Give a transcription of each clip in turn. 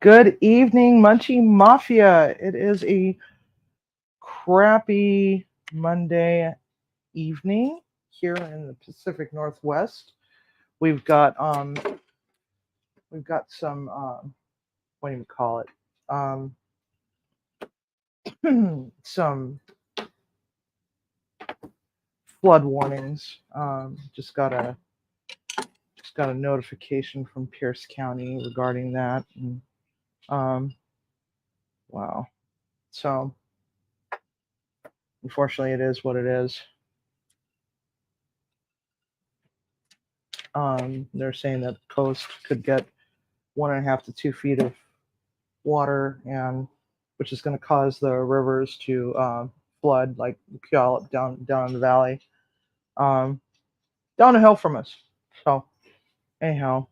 Good evening, Munchie Mafia. It is a crappy Monday evening here in the Pacific Northwest. We've got some what do you call it? Some flood warnings. Just got a notification from Pierce County regarding that. And, um, wow. So unfortunately, it is what it is. They're saying that the coast could get 1.5 to 2 feet of water, and which is going to cause the rivers to flood, like Puyallup down in the valley, um, down the hill from us. So anyhow,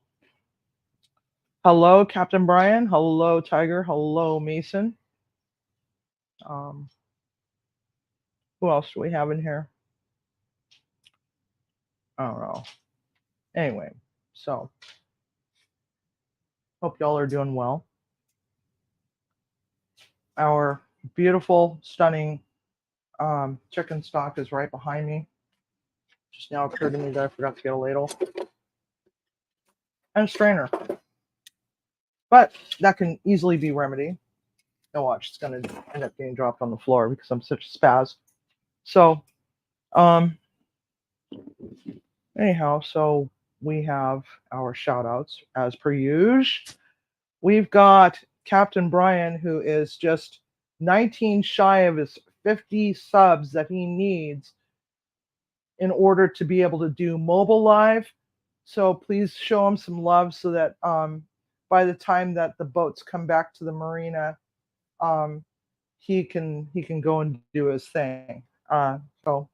hello, Captain Brian. Hello, Tiger. Hello, Mason. Um, who else do we have in here? I don't know. Anyway, so hope y'all are doing well. Our beautiful, stunning chicken stock is right behind me. Just now occurred to me that I forgot to get a ladle and a strainer, but that can easily be remedied. Now watch, it's going to end up getting dropped on the floor because I'm such a spaz. So, anyhow, so we have our shout outs as per usual. We've got Captain Brian, who is just 19 shy of his 50 subs that he needs in order to be able to do mobile live. So please show him some love so that by the time that the boats come back to the marina, he can go and do his thing. So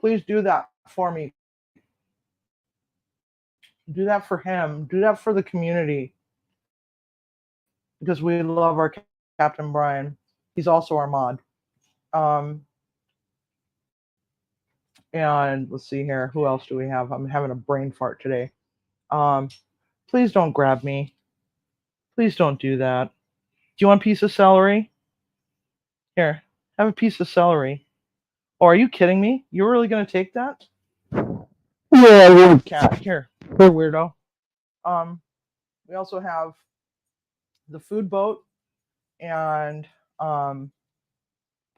please do that for me. Do that for him. Do that for the community, because we love our Captain Brian. He's also our mod. And let's see here. Who else do we have? I'm having a brain fart today. Please don't grab me. Please don't do that. Do you want a piece of celery? Here, have a piece of celery. Oh, are you kidding me? You're really gonna take that? Yeah, cat. Here, weirdo. We also have the food boat and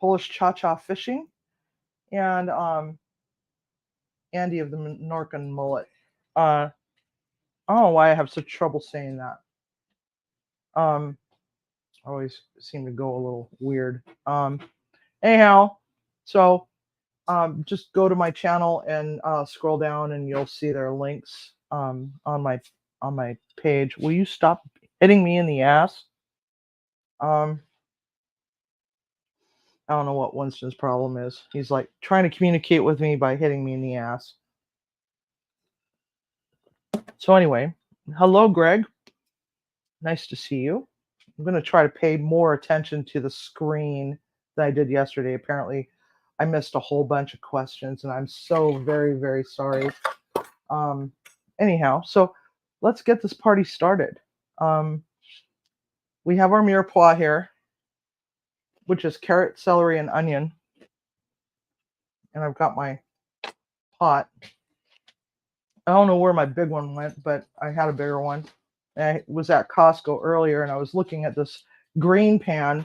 Polish Cha-Cha Fishing and Andy of the Menorcan Mullet. I don't know why I have such trouble saying that. I always seem to go a little weird. Anyhow, so just go to my channel and scroll down, and you'll see their links on my page. Will you stop hitting me in the ass? I don't know what Winston's problem is. He's like trying to communicate with me by hitting me in the ass. So anyway, hello, Greg. Nice to see you. I'm going to try to pay more attention to the screen than I did yesterday. Apparently, I missed a whole bunch of questions, and I'm so very, very sorry. Anyhow, so let's get this party started. We have our mirepoix here, which is carrot, celery, and onion. And I've got my pot. I don't know where my big one went, but I had a bigger one. I was at Costco earlier, and I was looking at this green pan.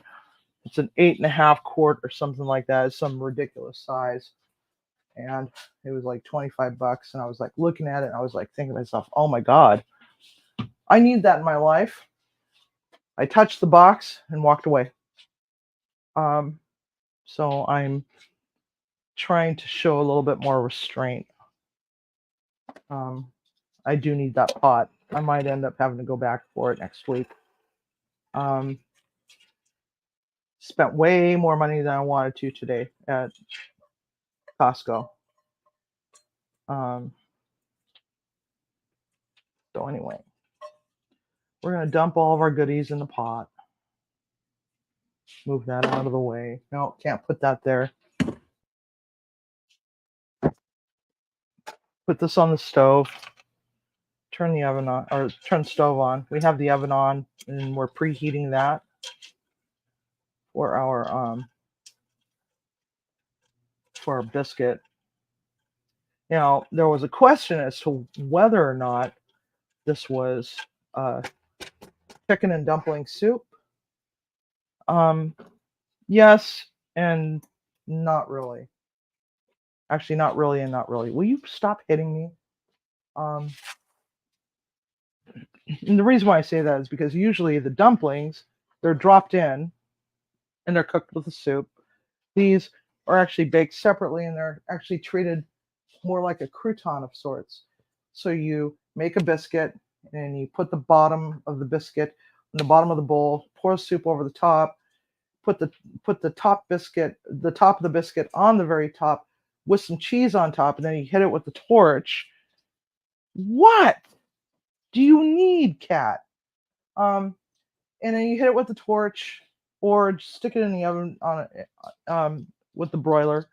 It's an 8.5 quart or something like that. It's some ridiculous size. And it was like $25. And I was like looking at it, and I was like thinking to myself, oh my God, I need that in my life. I touched the box and walked away. So I'm trying to show a little bit more restraint. I do need that pot. I might end up having to go back for it next week. Spent way more money than I wanted to today at Costco. So anyway, we're going to dump all of our goodies in the pot. Move that out of the way. No, can't put that there. Put this on the stove. turn the oven on, or turn the stove on. We have the oven on, and we're preheating that for our biscuit. Now, there was a question as to whether or not this was chicken and dumpling soup. Yes, and not really. Actually, not really and not really. Will you stop hitting me? And the reason why I say that is because usually the dumplings, they're dropped in and they're cooked with the soup. These are actually baked separately and they're actually treated more like a crouton of sorts. So you make a biscuit and you put the bottom of the biscuit in the bottom of the bowl, pour soup over the top, put the top of the biscuit on the very top with some cheese on top, and then you hit it with the torch. What do you need, cat? And then you hit it with the torch, or just stick it in the oven on it, with the broiler,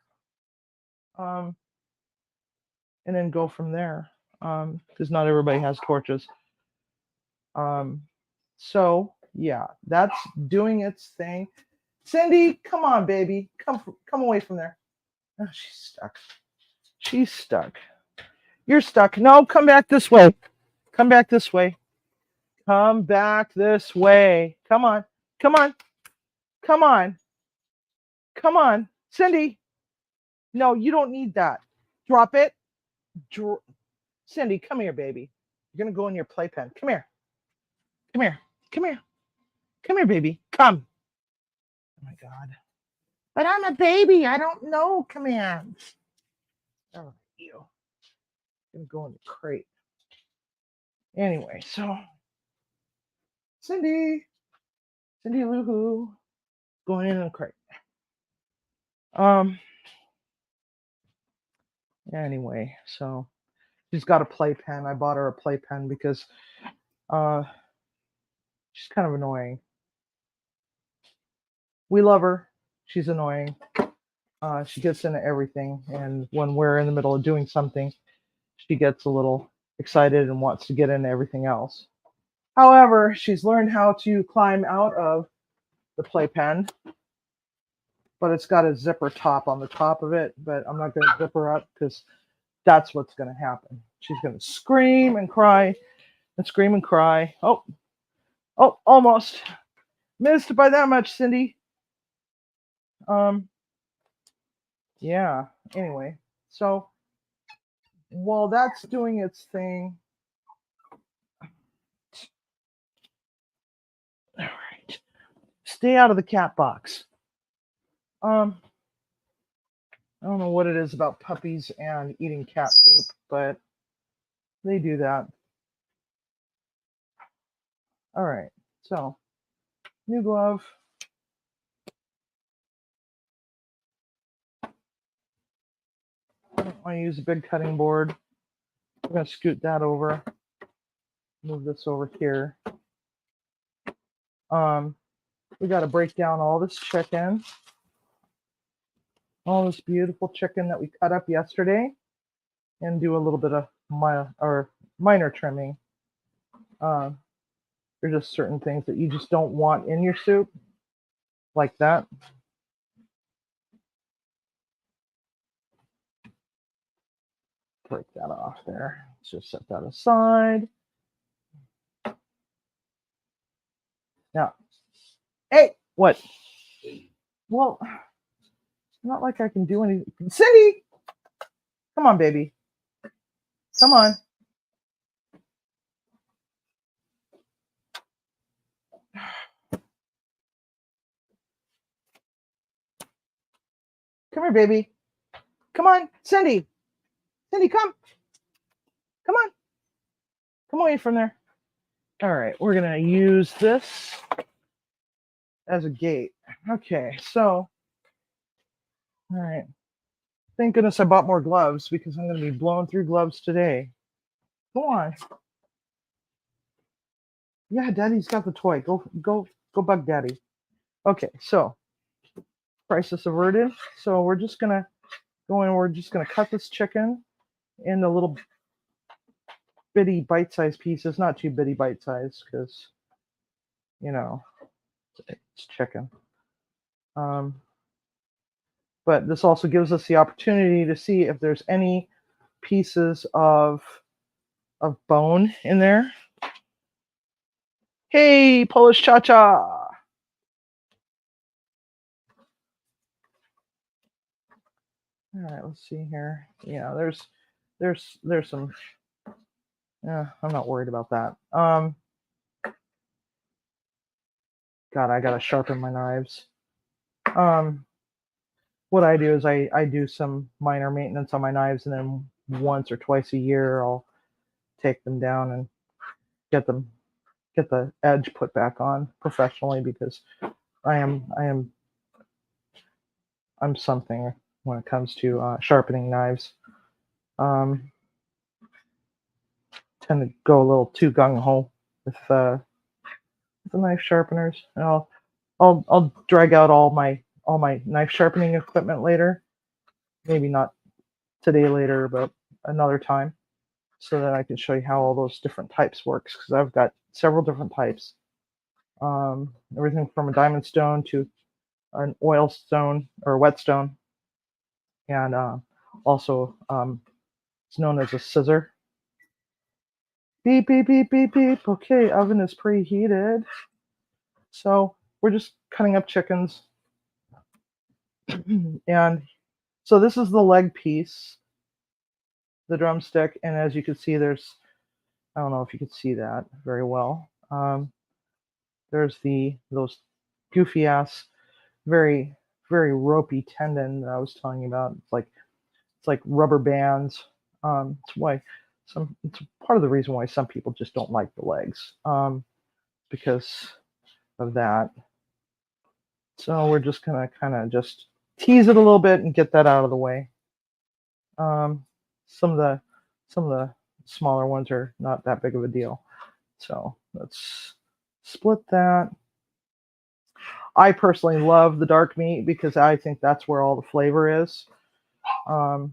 and then go from there. Because not everybody has torches. So yeah, that's doing its thing. Cindy, come on, baby, come away from there. Oh, she's stuck. She's stuck. You're stuck. No, come back this way. Come back this way. Come back this way. Come on. Come on. Come on. Come on. Cindy. No, you don't need that. Drop it. Cindy, come here, baby. You're going to go in your playpen. Come here. Come here. Come here. Come here, baby. Come. Oh, my God. But I'm a baby. I don't know commands. All right, you. I'm going to go in the crate. Anyway, so Cindy Lou Who, going in the crate. Anyway, so she's got a playpen. I bought her a playpen because she's kind of annoying. We love her. She's annoying. She gets into everything, and when we're in the middle of doing something, she gets a little excited and wants to get into everything else. However, she's learned how to climb out of the playpen, but it's got a zipper top on the top of it, but I'm not going to zip her up because that's what's going to happen. She's going to scream and cry and scream and cry. Oh, almost missed by that much, Cindy. Yeah, anyway, so while that's doing its thing, all right, stay out of the cat box. I don't know what it is about puppies and eating cat poop, but they do that. All right, so new glove. I don't want to use a big cutting board. I'm going to scoot that over. Move this over here. We got to break down all this chicken. All this beautiful chicken that we cut up yesterday, and do a little bit of minor trimming. There's just certain things that you just don't want in your soup, like that. Break that off there. Let's just set that aside. Now, hey, what? Well, not like I can do anything. Cindy, come on, baby. Come on. Come here, baby. Come on, Cindy. Cindy, come. Come on. Come away from there. All right, we're going to use this as a gate. Okay, so, all right. Thank goodness I bought more gloves because I'm going to be blowing through gloves today. Go on. Yeah, Daddy's got the toy. Go bug Daddy. Okay, so crisis averted. So we're just gonna go in. We're just gonna cut this chicken into little bitty bite-sized pieces, not too bitty bite-sized because, you know, it's chicken. Um, but this also gives us the opportunity to see if there's any pieces of bone in there. Hey, Polish Cha-Cha! All right, let's see here. Yeah, there's some. Yeah, I'm not worried about that. God, I gotta sharpen my knives. Um, what I do is I do some minor maintenance on my knives, and then once or twice a year I'll take them down and get them get the edge put back on professionally because I am I'm something when it comes to sharpening knives. Um, tend to go a little too gung ho with the knife sharpeners. And I'll drag out all my knife sharpening equipment later. Maybe not today later, but another time, so that I can show you how all those different types works. Because I've got several different types. Everything from a diamond stone to an oil stone or whetstone, and also it's known as a scissor. Beep beep beep beep beep. Okay, oven is preheated. So we're just cutting up chickens, and so this is the leg piece, the drumstick, and as you can see, there's I don't know if you can see that very well. There's those goofy ass, very very ropey tendon that I was telling you about. It's like rubber bands. It's why it's part of the reason why some people just don't like the legs, because of that. So we're just gonna kind of just tease it a little bit and get that out of the way. Um, some of the some of the smaller ones are not that big of a deal. So let's split that. I personally love the dark meat because I think that's where all the flavor is. Um,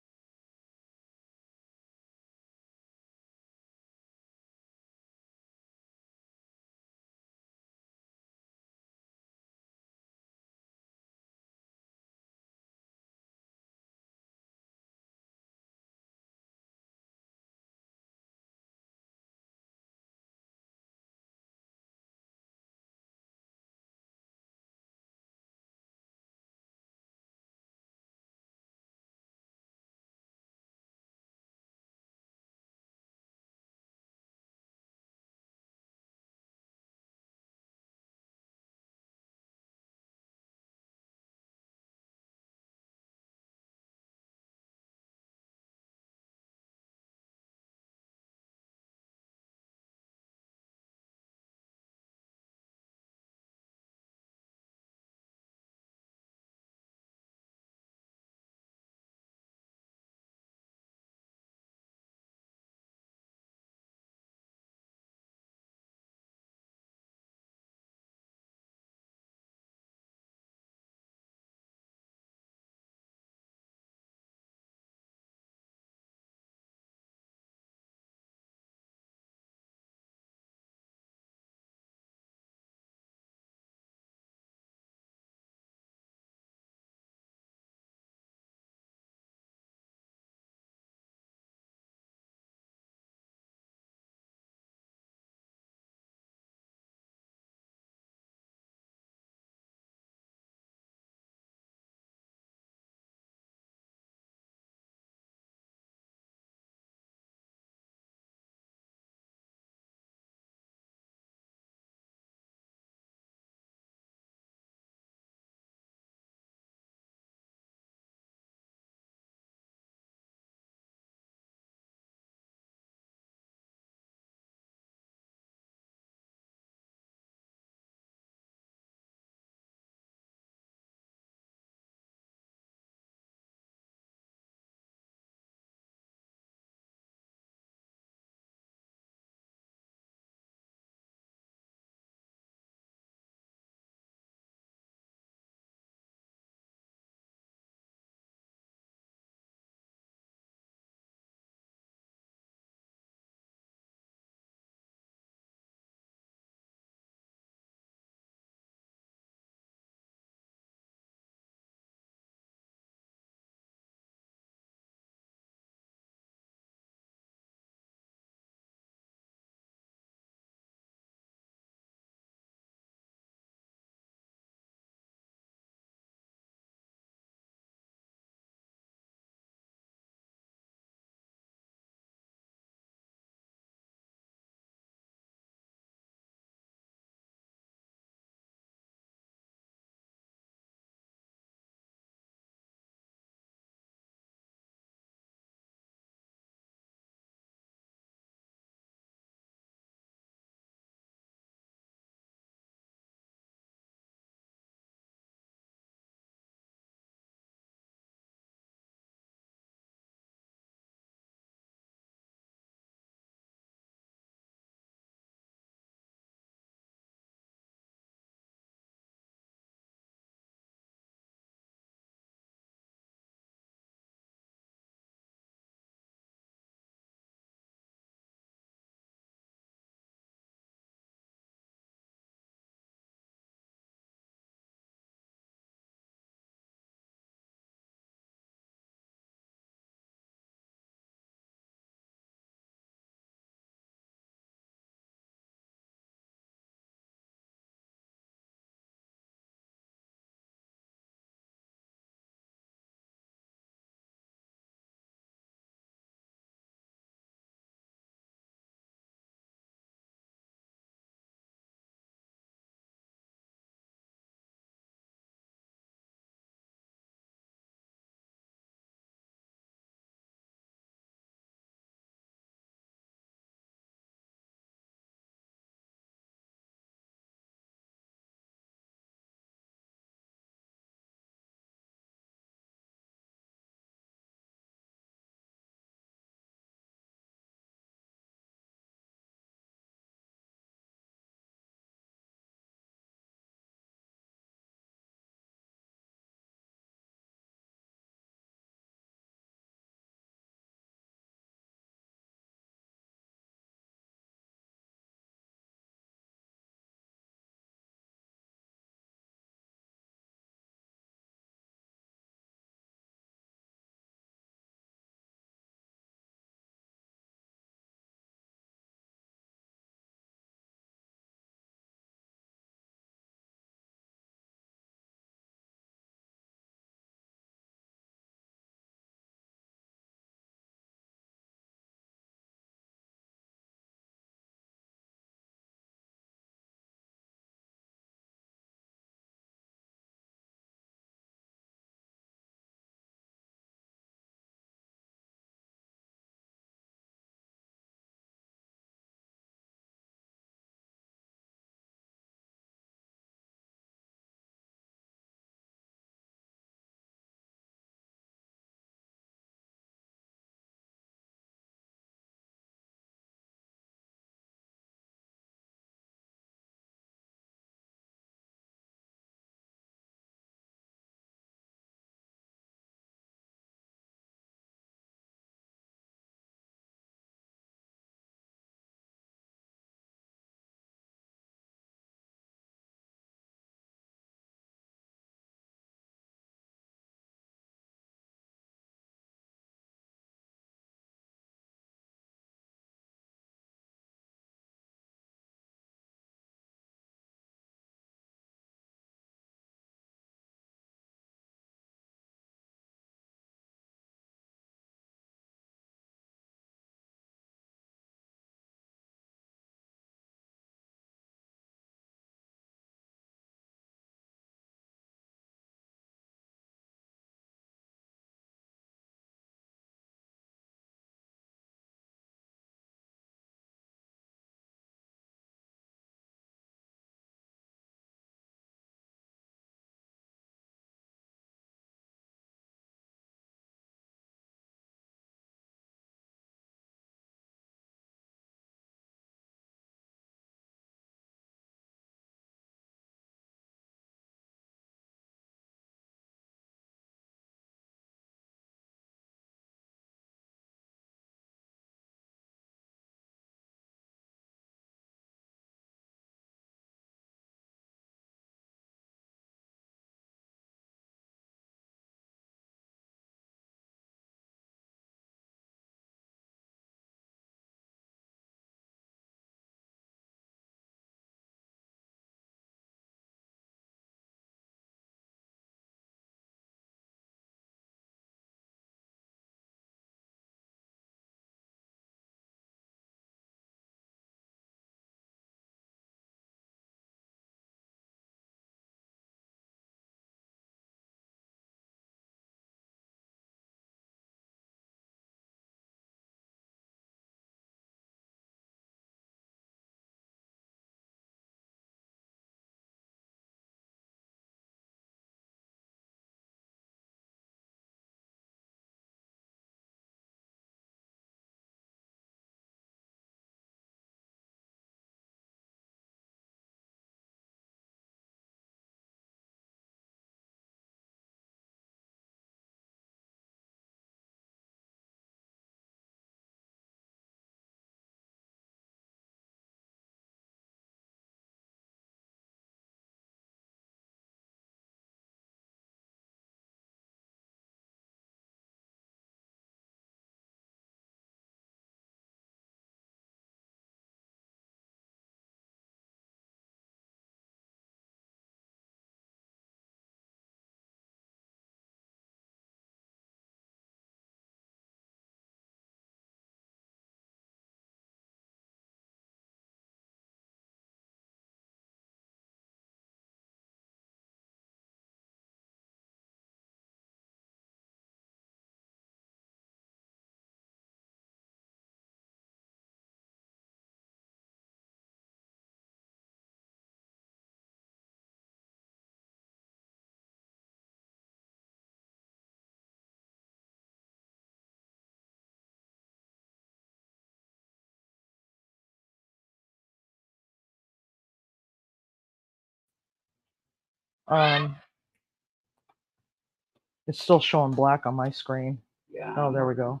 It's still showing black on my screen. Yeah. Oh, there we go.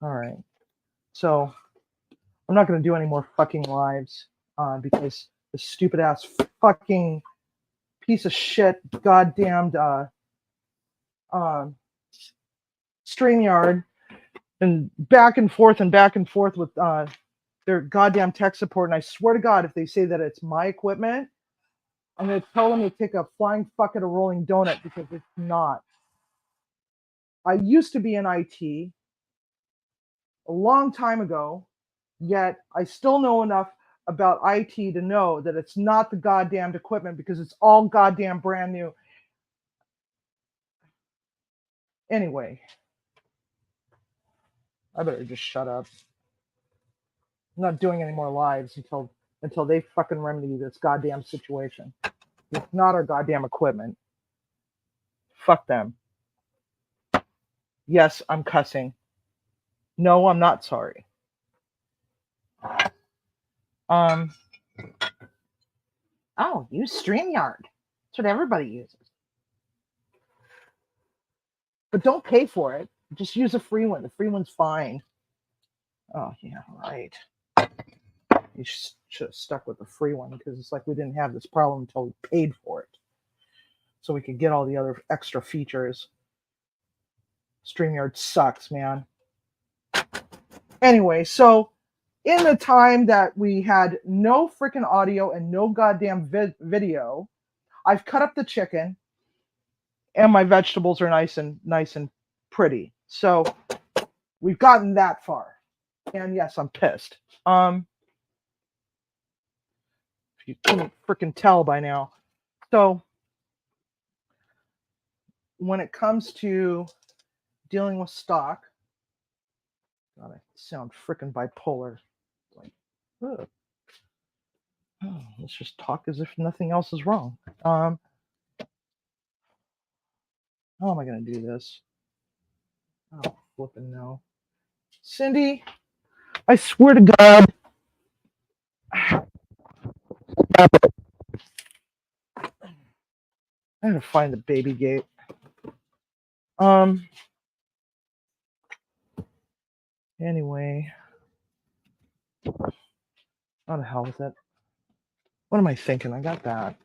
All right. So I'm not going to do any more fucking lives because the stupid ass fucking piece of shit goddamned StreamYard and back and forth with their goddamn tech support. And I swear to God, if they say that it's my equipment, I'm going to tell them to take a flying fuck at a rolling donut because it's not. I used to be in IT a long time ago, yet I still know enough about IT to know that it's not the goddamned equipment because it's all goddamn brand new. Anyway, I better just shut up. I'm not doing any more lives until they fucking remedy this goddamn situation. It's not our goddamn equipment. Fuck them. Yes, I'm cussing. No, I'm not sorry. Oh, use StreamYard. That's what everybody uses. But don't pay for it. Just use a free one. The free one's fine. Oh, yeah, right. You should have stuck with the free one because it's like we didn't have this problem until we paid for it. So we could get all the other extra features. StreamYard sucks, man. Anyway, so in the time that we had no freaking audio and no goddamn video, I've cut up the chicken and my vegetables are nice and pretty. So we've gotten that far. And yes, I'm pissed. If you couldn't freaking tell by now. So when it comes to dealing with stock, God, I sound freaking bipolar. Like, ugh. Oh, let's just talk as if nothing else is wrong. How am I going to do this? Oh, flipping no. Cindy, I swear to God. I gotta find the baby gate. Anyway. How the hell with it? What am I thinking? I got that.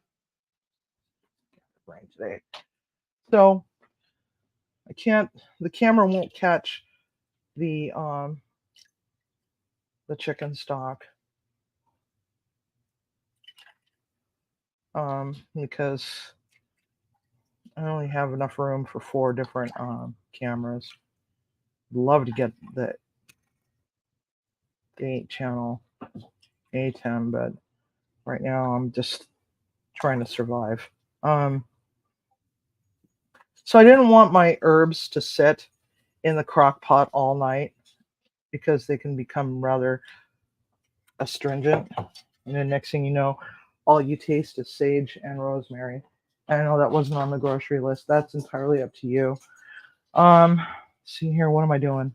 Brain today. So I can't. The camera won't catch the chicken stock. Because I only have enough room for 4 different cameras. Love to get the 8-channel A10, but right now I'm just trying to survive. So I didn't want my herbs to sit in the crock pot all night because they can become rather astringent. And then next thing you know, all you taste is sage and rosemary. And I know that wasn't on the grocery list. That's entirely up to you. See here, what am I doing?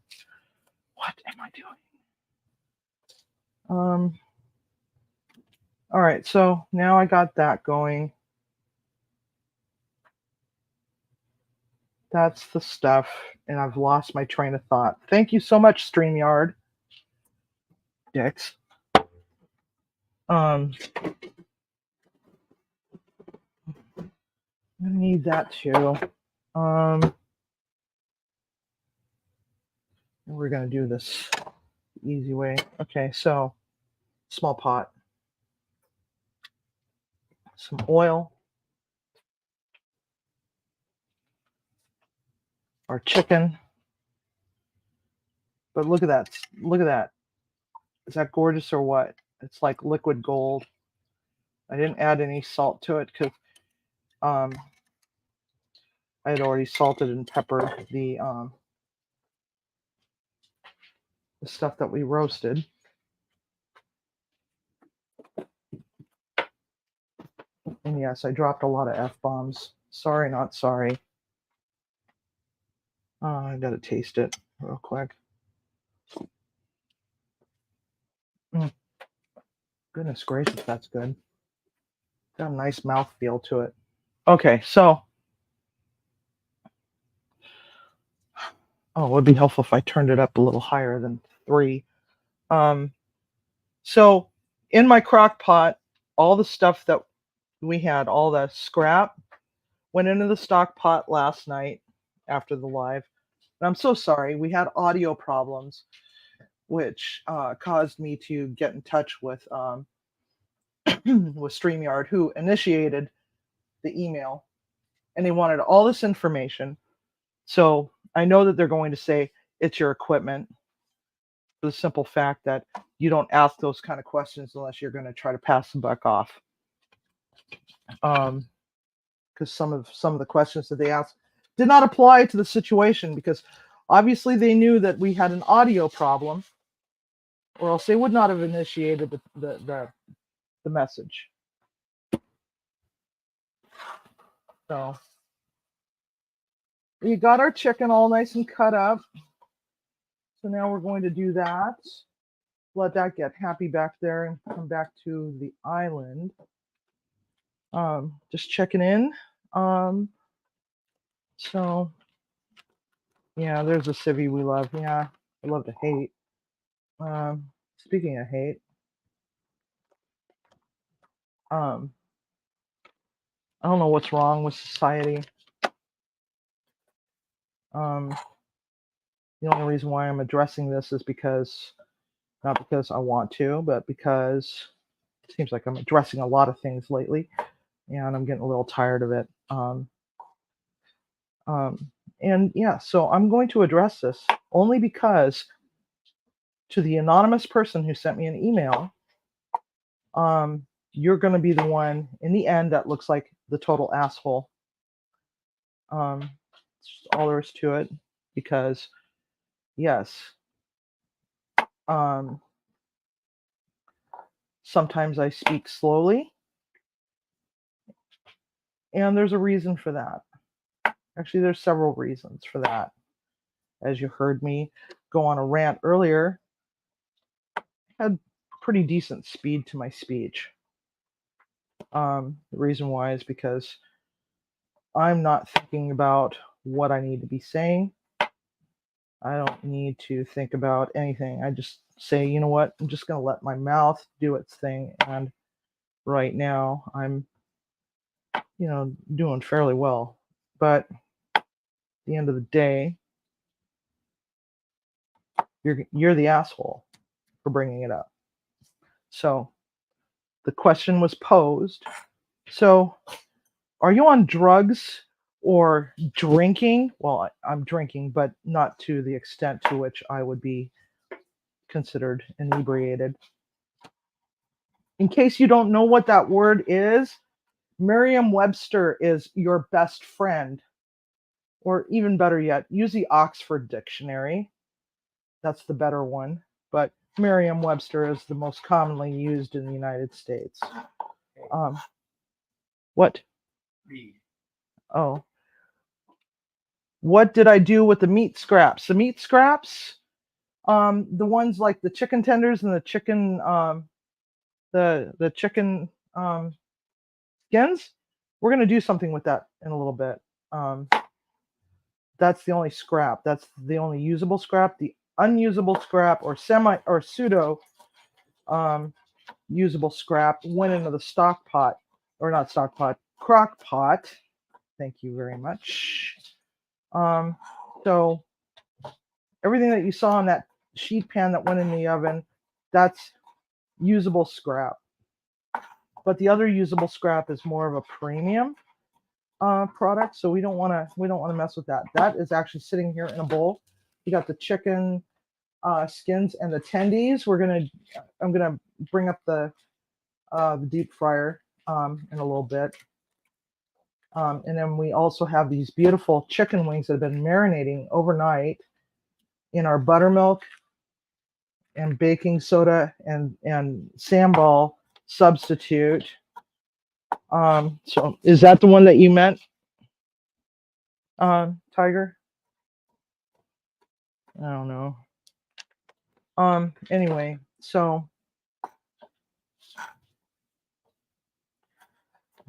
What am I doing? All right, so now I got that going. That's the stuff, and I've lost my train of thought. Thank you so much, StreamYard. Dicks. I need that too. We're gonna do this the easy way. Okay, so small pot, some oil, our chicken. But look at that! Look at that! Is that gorgeous or what? It's like liquid gold. I didn't add any salt to it because I had already salted and peppered the stuff that we roasted. And yes, I dropped a lot of F-bombs. Sorry, not sorry. I gotta taste it real quick. Goodness gracious, that's good. Got a nice mouthfeel to it. Okay, so it would be helpful if I turned it up a little higher than 3. Um, so in my crock pot, all the stuff that we had, all the scrap, went into the stock pot last night after the live. And I'm so sorry, we had audio problems, which caused me to get in touch with with StreamYard, who initiated the email, and they wanted all this information. So I know that they're going to say it's your equipment, for the simple fact that you don't ask those kind of questions unless you're going to try to pass the buck off. Because some of the questions that they asked did not apply to the situation, because obviously they knew that we had an audio problem, or else they would not have initiated the message. So we got our chicken all nice and cut up. So now we're going to do that. Let that get happy back there and come back to the island. Just checking in. So yeah, there's a civvy we love. Yeah, I love to hate. Speaking of hate, I don't know what's wrong with society. The only reason why I'm addressing this is because, not because I want to, but because it seems like I'm addressing a lot of things lately, and I'm getting a little tired of it. And yeah, so I'm going to address this only because, to the anonymous person who sent me an email, you're going to be the one in the end that looks like the total asshole. That's all there is to it. Because yes, sometimes I speak slowly, and there's a reason for that. Actually, there's several reasons for that. As you heard me go on a rant earlier, I had pretty decent speed to my speech. The reason why is because I'm not thinking about what I need to be saying. I don't need to think about anything. I just say, you know what, I'm just going to let my mouth do its thing. And right now I'm, doing fairly well. But at the end of the day, you're the asshole for bringing it up. So the question was posed. So are you on drugs or drinking? Well, I'm drinking, but not to the extent to which I would be considered inebriated. In case you don't know what that word is, Merriam-Webster is your best friend. Or even better yet, use the Oxford Dictionary. That's the better one. But Merriam-Webster is the most commonly used in the United States. What? Oh. What did I do with the meat scraps? The meat scraps, the ones like the chicken tenders and the chicken, the chicken skins. We're gonna do something with that in a little bit. That's the only scrap. That's the only usable scrap. The unusable scrap or pseudo usable scrap went into the stock pot, or not stock pot, crock pot. Thank you very much. So everything that you saw in that sheet pan that went in the oven, that's usable scrap. But the other usable scrap is more of a premium product, so we don't want to mess with that. That is actually sitting here in a bowl. You got the chicken skins and the tendies. I'm gonna bring up the deep fryer in a little bit. And then we also have these beautiful chicken wings that have been marinating overnight in our buttermilk and baking soda and sambal substitute. So is that the one that you meant, Tiger? I don't know. Anyway, so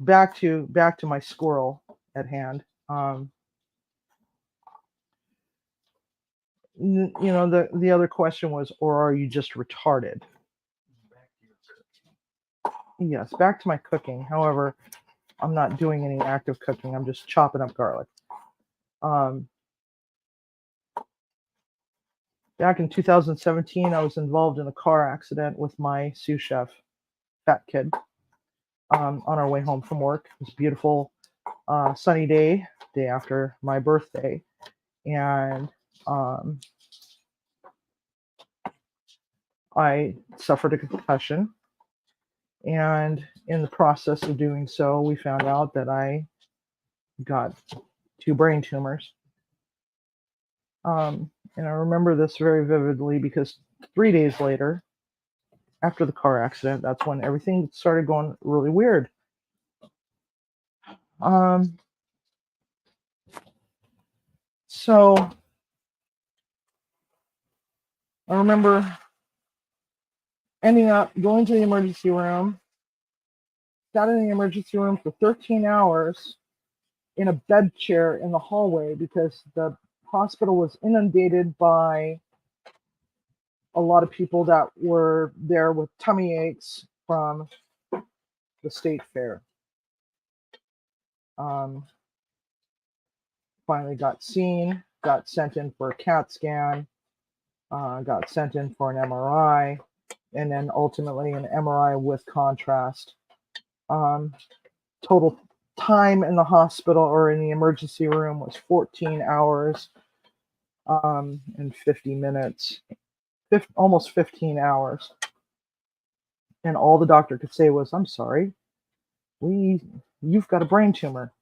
back to my squirrel at hand. You know, the other question was, or are you just retarded? Yes, back to my cooking. However, I'm not doing any active cooking. I'm just chopping up garlic. Back in 2017, I was involved in a car accident with my sous chef, fat kid, on our way home from work. It was a beautiful sunny day after my birthday, and I suffered a concussion. And in the process of doing so, we found out that I got 2 brain tumors. And I remember this very vividly because 3 days later, after the car accident, that's when everything started going really weird. So I remember ending up going to the emergency room, sat in the emergency room for 13 hours in a bed chair in the hallway because the hospital was inundated by a lot of people that were there with tummy aches from the state fair. Finally got seen, got sent in for a CAT scan, got sent in for an MRI, and then ultimately an MRI with contrast. Total time in the hospital or in the emergency room was 14 hours and 50 minutes, almost 15 hours. And all the doctor could say was, "I'm sorry, you've got a brain tumor."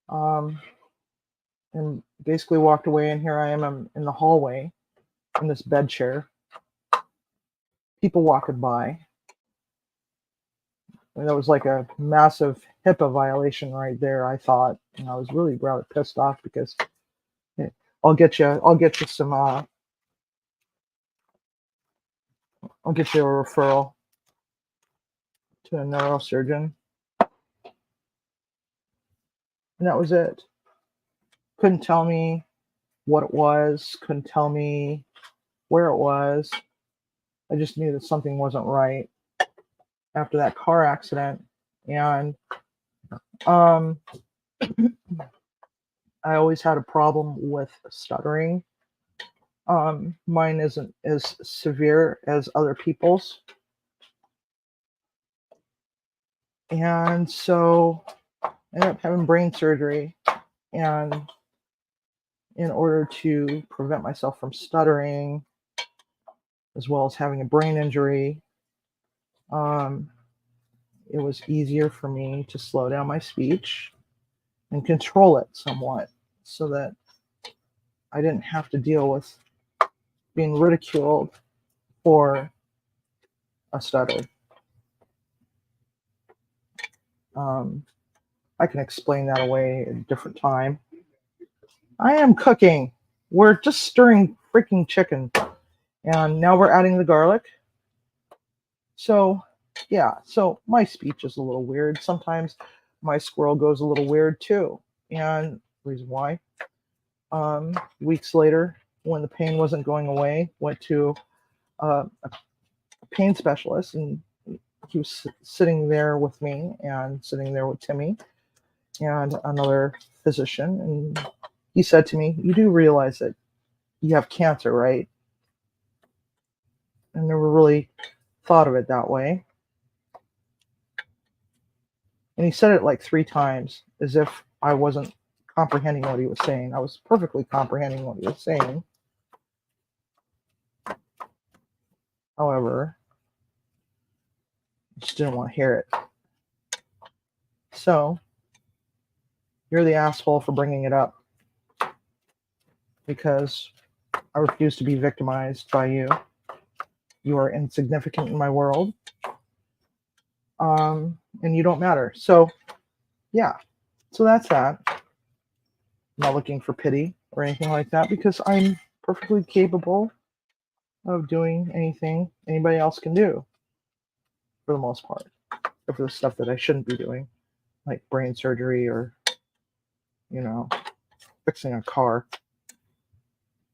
And basically walked away, and here I am in the hallway in this bed chair. People walking by. And that was like a massive HIPAA violation right there, I thought. And I was really rather pissed off because I'll get you a referral to a neurosurgeon. And that was it. Couldn't tell me what it was, couldn't tell me where it was. I just knew that something wasn't right after that car accident. And I always had a problem with stuttering. Mine isn't as severe as other people's. And so I ended up having brain surgery. And in order to prevent myself from stuttering, as well as having a brain injury, it was easier for me to slow down my speech and control it somewhat so that I didn't have to deal with being ridiculed for a stutter. I can explain that away at a different time. I am cooking. We're just stirring freaking chicken. And now we're adding the garlic. So, yeah. So my speech is a little weird. Sometimes my squirrel goes a little weird too. And the reason why. Weeks later, when the pain wasn't going away, went to a pain specialist, and he was sitting there with me and sitting there with Timmy and another physician, and he said to me, "You do realize that you have cancer, right?" I never really thought of it that way. And he said it like 3 times as if I wasn't comprehending what he was saying. I was perfectly comprehending what he was saying. However, I just didn't want to hear it. So, you're the asshole for bringing it up. Because I refuse to be victimized by you. You are insignificant in my world. And you don't matter. So, yeah. So that's that. I'm not looking for pity or anything like that because I'm perfectly capable of doing anything anybody else can do for the most part. for the stuff that I shouldn't be doing, like brain surgery or, you know, fixing a car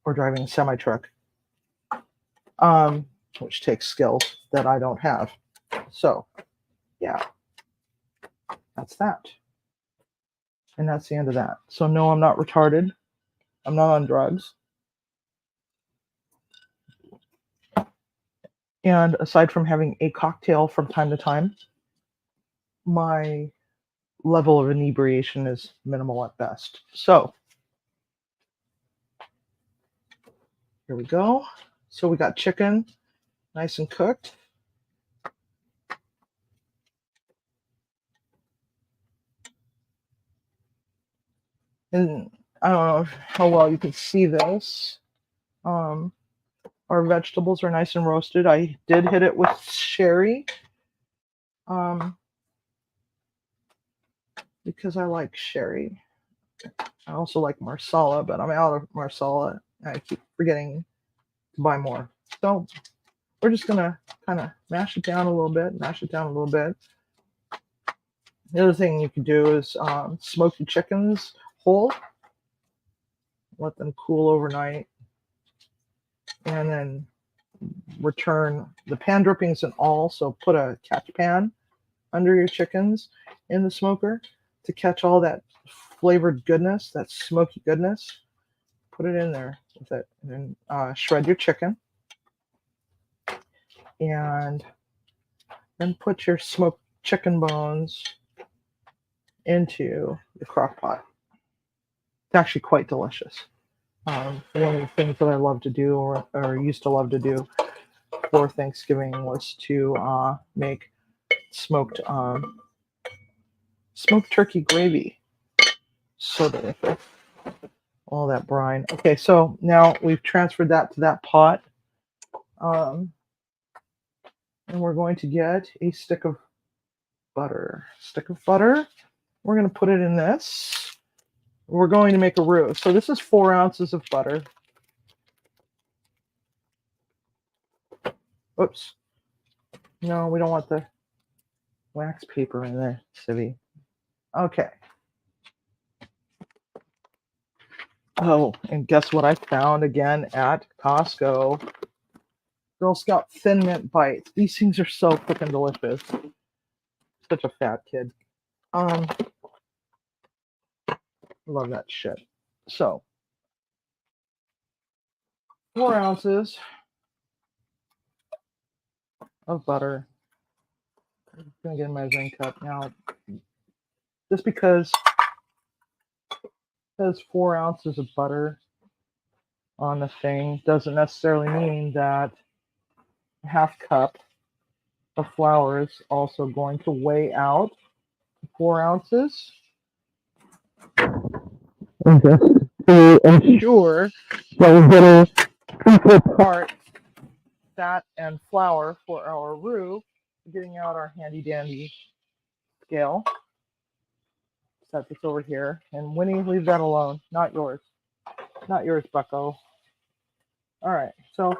or driving a semi-truck, which takes skills that I don't have. So, yeah, that's that. And that's the end of that. So, no, I'm not retarded. I'm not on drugs. And aside from having a cocktail from time to time, my level of inebriation is minimal at best. So, here we go. So we got chicken, nice and cooked. And I don't know how well you can see this. Our vegetables are nice and roasted. I did hit it with sherry because I like sherry. I also like marsala, but I'm out of marsala. I keep forgetting to buy more. So we're just going to kind of mash it down a little bit, The other thing you can do is smoke your chickens whole, let them cool overnight, and then return the pan drippings and all. So put a catch pan under your chickens in the smoker to catch all that flavored goodness, that smoky goodness. Put it in there with it, and then shred your chicken, and then put your smoked chicken bones into the crock pot. It's actually quite delicious. One of the things that I love to do, or used to love to do for Thanksgiving, was to make smoked turkey gravy. So delicious. All that brine. Okay, so now we've transferred that to that pot. And we're going to get a stick of butter. We're going to put it in this. We're going to make a roux. So this is 4 ounces of butter. Oops. No, we don't want the wax paper in there, Civvy. Okay. Oh, and guess what I found again at Costco? Girl Scout Thin Mint Bites. These things are so freaking delicious. Such a fat kid. Love that shit. So, 4 ounces of butter. I'm gonna get a measuring cup now. Just because there's 4 ounces of butter on the thing doesn't necessarily mean that a half cup of flour is also going to weigh out 4 ounces. And just to ensure that we're getting equal parts fat and flour for our roux, getting out our handy dandy scale. Set this over here. And Winnie, leave that alone. Not yours. Not yours, bucko. All right. So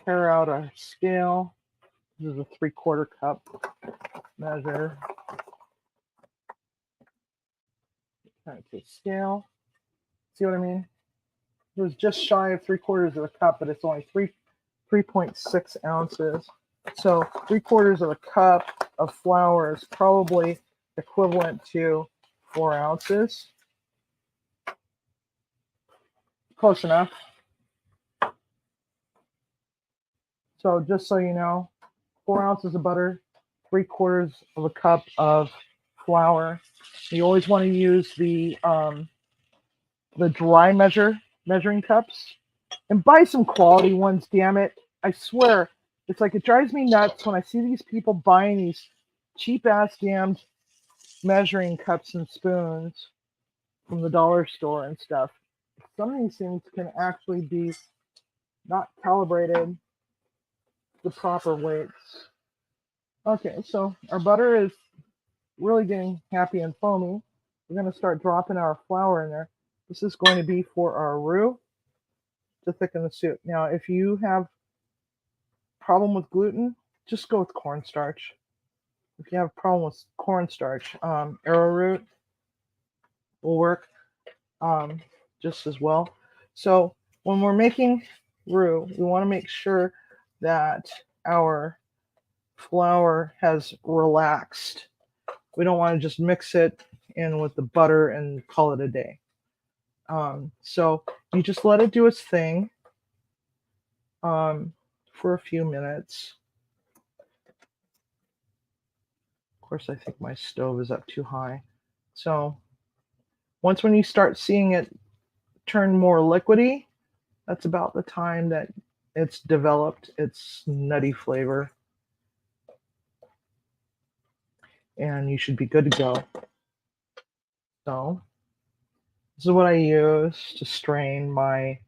tear out our scale. This is a 3/4 cup measure. Okay, scale. See what I mean? It was just shy of 3/4 of a cup, but it's only 3.6 ounces. So 3/4 of a cup of flour is probably equivalent to 4 ounces. Close enough. So just so you know, 4 ounces of butter, 3/4 of a cup of flour. You always want to use the dry measuring cups, and buy some quality ones. Damn it! I swear, it's like it drives me nuts when I see these people buying these cheap ass damned measuring cups and spoons from the dollar store and stuff. Some of these things can actually be not calibrated the proper weights. Okay, so our butter is really getting happy and foamy. We're going to start dropping our flour in there. This is going to be for our roux to thicken the soup. Now, if you have problem with gluten, just go with cornstarch. If you have a problem with cornstarch, arrowroot will work just as well. So when we're making roux, we want to make sure that our flour has relaxed. We don't want to just mix it in with the butter and call it a day. So you just let it do its thing for a few minutes. Of course, I think my stove is up too high. So once when you start seeing it turn more liquidy, that's about the time that it's developed its nutty flavor. And you should be good to go. So this is what I use to strain my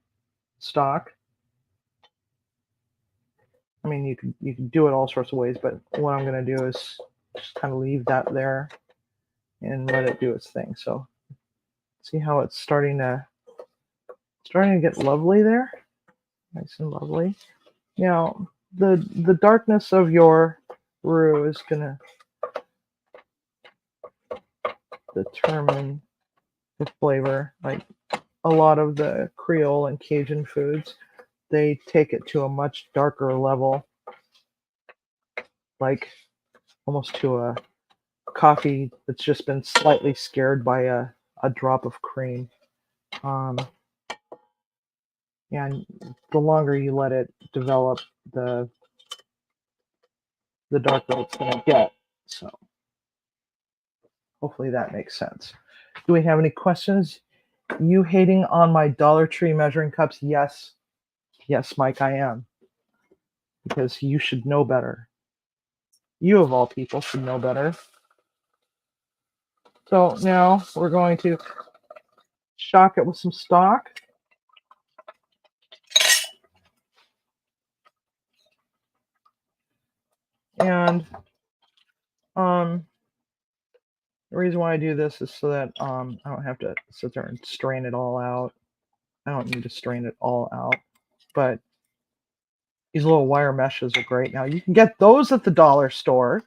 stock. I mean, you can do it all sorts of ways, but what I'm going to do is just kind of leave that there and let it do its thing. So see how it's starting to get lovely there, nice and lovely. Now the darkness of your roux is going to determine the flavor. Like a lot of the Creole and Cajun foods, they take it to a much darker level, like almost to a coffee that's just been slightly scared by a drop of cream. And the longer you let it develop, the darker it's going to get. So hopefully that makes sense. Do we have any questions? You hating on my Dollar Tree measuring cups? Yes. Yes, Mike, I am. Because you should know better. You, of all people, should know better. So now we're going to shock it with some stock. And the reason why I do this is so that I don't have to sit there and strain it all out. I don't need to strain it all out. But these little wire meshes are great. Now you can get those at the dollar store.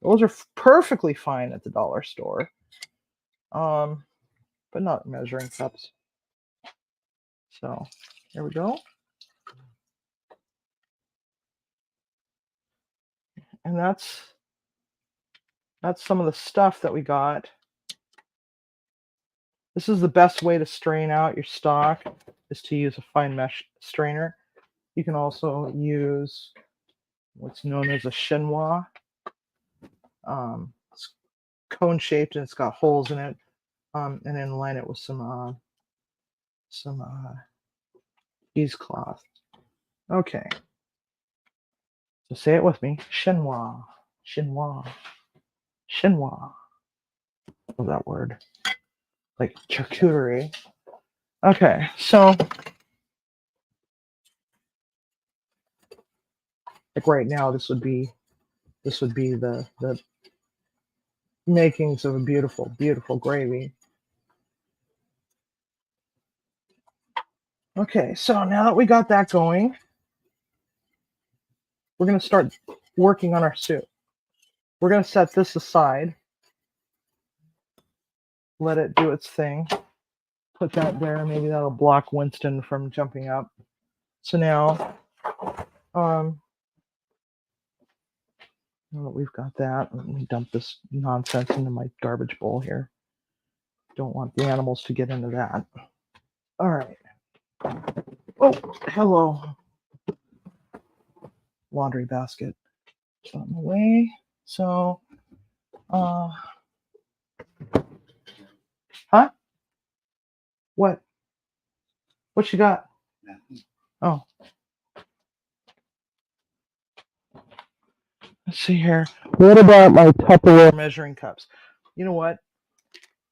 Those are perfectly fine at the dollar store. But not measuring cups. So here we go. And that's some of the stuff that we got. This is the best way to strain out your stock, is to use a fine mesh strainer. You can also use what's known as a chinois. It's cone shaped and it's got holes in it. And then line it with some cheesecloth. Okay. So say it with me. Chinois. Chinois. Chinois. Love that word. Like charcuterie. Okay, so like right now, this would be the makings of a beautiful, beautiful gravy. Okay, so now that we got that going, we're going to start working on our soup. We're going to set this aside. Let it do its thing. Put that there. Maybe that'll block Winston from jumping up. So now, now that we've got that, let me dump this nonsense into my garbage bowl here. Don't want the animals to get into that. All right. Oh, hello. Laundry basket. It's on the way. So, huh? What? What you got? Oh. Let's see here. What about my Tupperware measuring cups? You know what?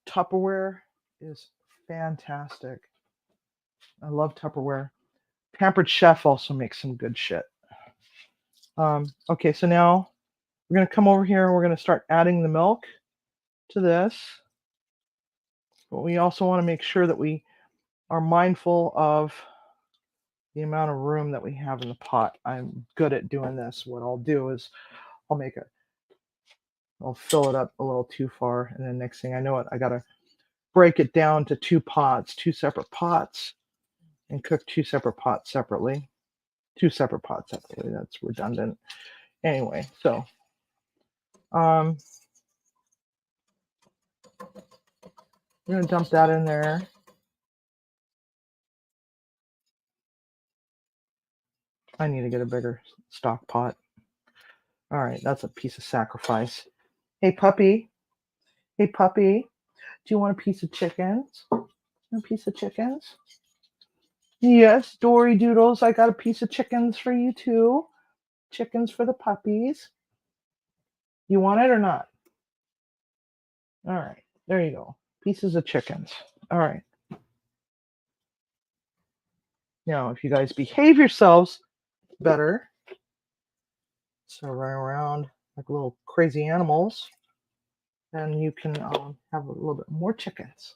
Tupperware is fantastic. I love Tupperware. Pampered Chef also makes some good shit. Okay, so now we're going to come over here and we're going to start adding the milk to this. But we also want to make sure that we are mindful of the amount of room that we have in the pot. I'm good at doing this. What I'll do is I'll fill it up a little too far, and then next thing I know it, I gotta break it down to two separate pots, and cook two separate pots separately. Two separate pots separately. That's redundant. Anyway, so I'm gonna dump that in there. I need to get a bigger stock pot. All right, that's a piece of sacrifice. Hey puppy. Hey puppy. Do you want a piece of chickens? A piece of chickens? Yes, Dory Doodles, I got a piece of chickens for you too. Chickens for the puppies. You want it or not? All right, there you go. Pieces of chickens. All right. Now, if you guys behave yourselves better, so run around like little crazy animals, then you can have a little bit more chickens.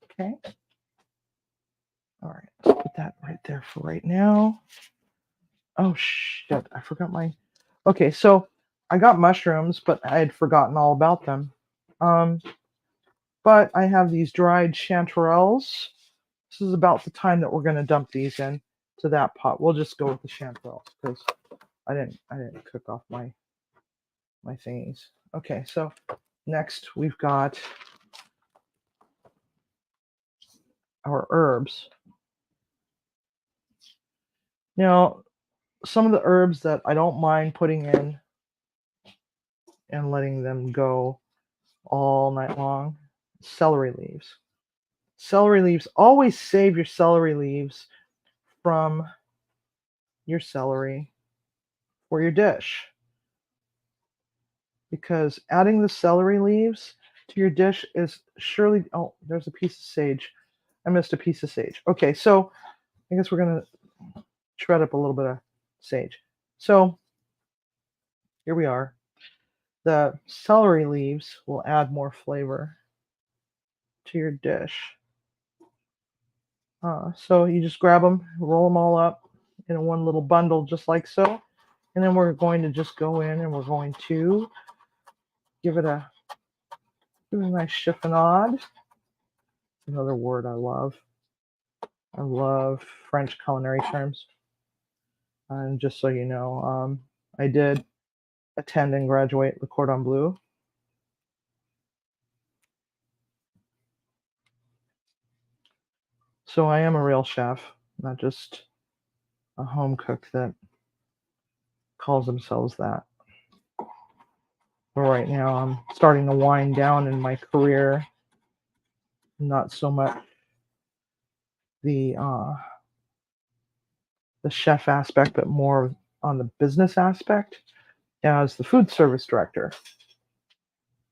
Okay. All right, let's put that right there for right now. Oh shit, I forgot my. Okay, so I got mushrooms, but I had forgotten all about them. But I have these dried chanterelles. This is about the time that we're going to dump these in to that pot. We'll just go with the chanterelles because I didn't cook off my thingies. Okay, so next we've got our herbs. Now, some of the herbs that I don't mind putting in and letting them go all night long, celery leaves. Celery leaves, always save your celery leaves from your celery for your dish. Because adding the celery leaves to your dish is surely, oh, there's a piece of sage. I missed a piece of sage. Okay, so I guess we're going to shred up a little bit of sage. So here we are. The celery leaves will add more flavor to your dish. So you just grab them, roll them all up in one little bundle just like so. And then we're going to just go in and we're going to give it a nice chiffonade. Another word I love. I love French culinary terms. And just so you know, I did attend and graduate Le Cordon Bleu. So I am a real chef, not just a home cook that calls themselves that. But right now I'm starting to wind down in my career. Not so much the chef aspect, but more on the business aspect as the food service director.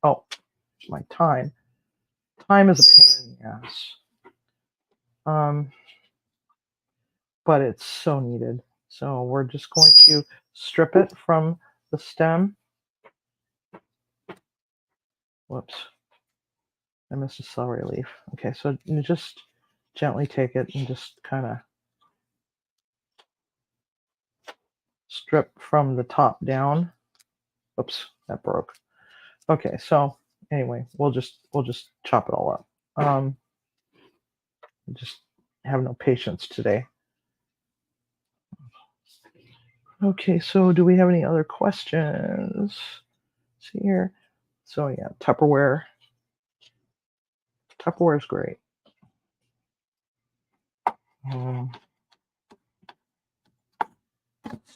Oh, my time. Time is a pain in the ass. But it's so needed. So we're just going to strip it from the stem. Whoops. I missed a celery leaf. Okay, so you just gently take it and just kind of strip from the top down. Oops, that broke. Okay, so anyway, we'll just chop it all up. Just have no patience today. Okay, so do we have any other questions? Let's see here. So yeah, Tupperware. Tupperware is great.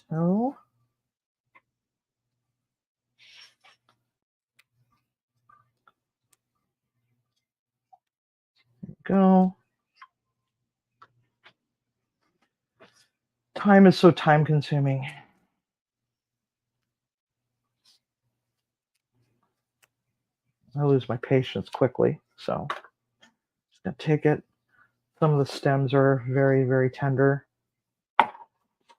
So go. Time is so time consuming. I lose my patience quickly. So just gonna take it. Some of the stems are very, very tender. As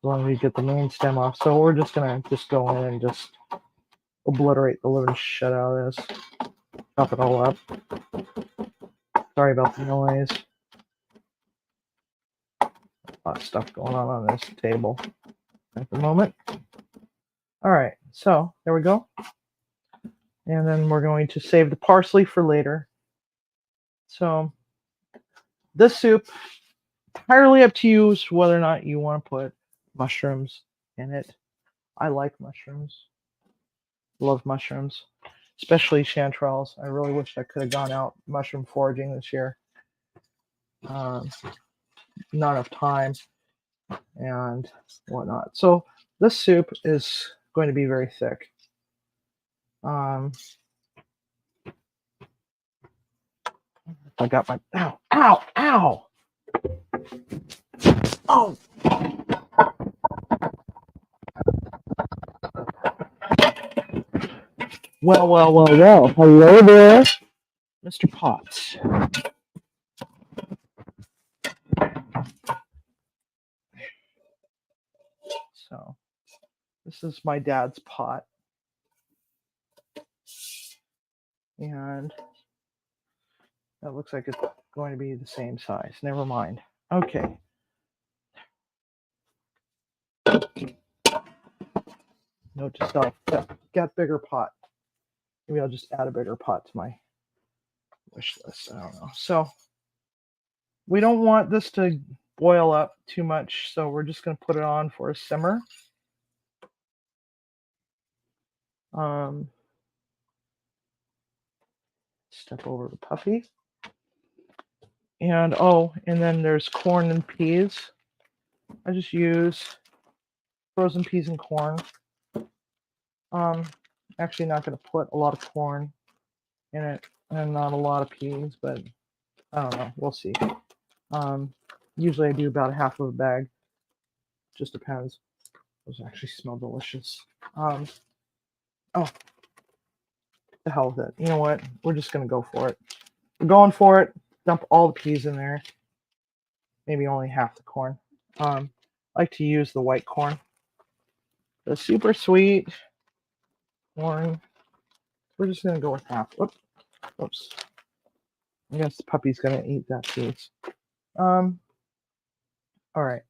long as you get the main stem off. So we're just gonna go in and just obliterate the living shit out of this. Chop it all up. Sorry about the noise. A lot of stuff going on this table at the moment. All right, so there we go. And then we're going to save the parsley for later. So this soup, entirely up to you whether or not you want to put mushrooms in it. I like mushrooms. Love mushrooms, especially chanterelles. I really wish I could have gone out mushroom foraging this year. Not enough time and whatnot. So this soup is going to be very thick. I got my ow. Oh. Well. Hello there, Mr. Potts. So this is my dad's pot. And that looks like it's going to be the same size. Never mind. Okay. Note to self, get bigger pot. Maybe I'll just add a bigger pot to my wish list. I don't know. So we don't want this to boil up too much, so we're just going to put it on for a simmer. Step over the puppy. And and then there's corn and peas. I just use frozen peas and corn. Actually not going to put a lot of corn in it and not a lot of peas, but I don't know. We'll see. Usually I do about half of a bag. Just depends. Those actually smell delicious. The hell with it. You know what? We're just going to go for it. We're going for it. Dump all the peas in there. Maybe only half the corn. I like to use the white corn. The super sweet corn. We're just going to go with half. Oops. I guess the puppy's going to eat that piece. All right.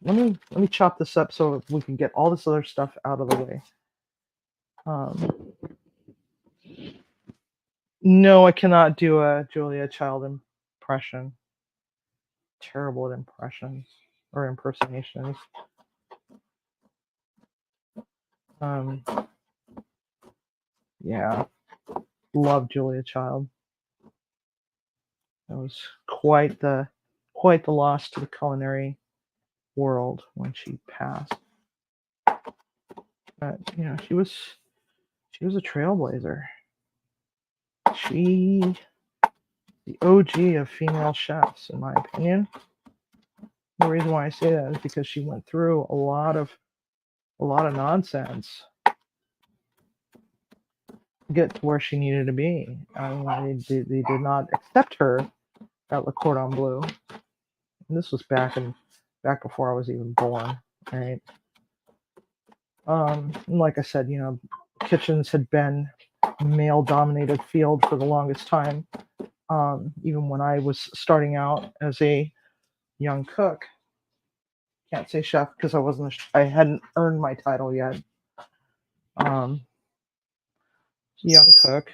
Let me chop this up so we can get all this other stuff out of the way. No, I cannot do a Julia Child impression. Terrible at impressions or impersonations. Yeah, love Julia Child. That was quite the loss to the culinary world when she passed. But she was a trailblazer. The OG of female chefs, in my opinion. The reason why I say that is because she went through a lot of nonsense to get to where she needed to be. I mean, they did not accept her at Le Cordon Bleu. And this was back before I was even born, right? Like I said, kitchens had been a male-dominated field for the longest time. Even when I was starting out as a young cook, can't say chef because I hadn't earned my title yet. Young cook,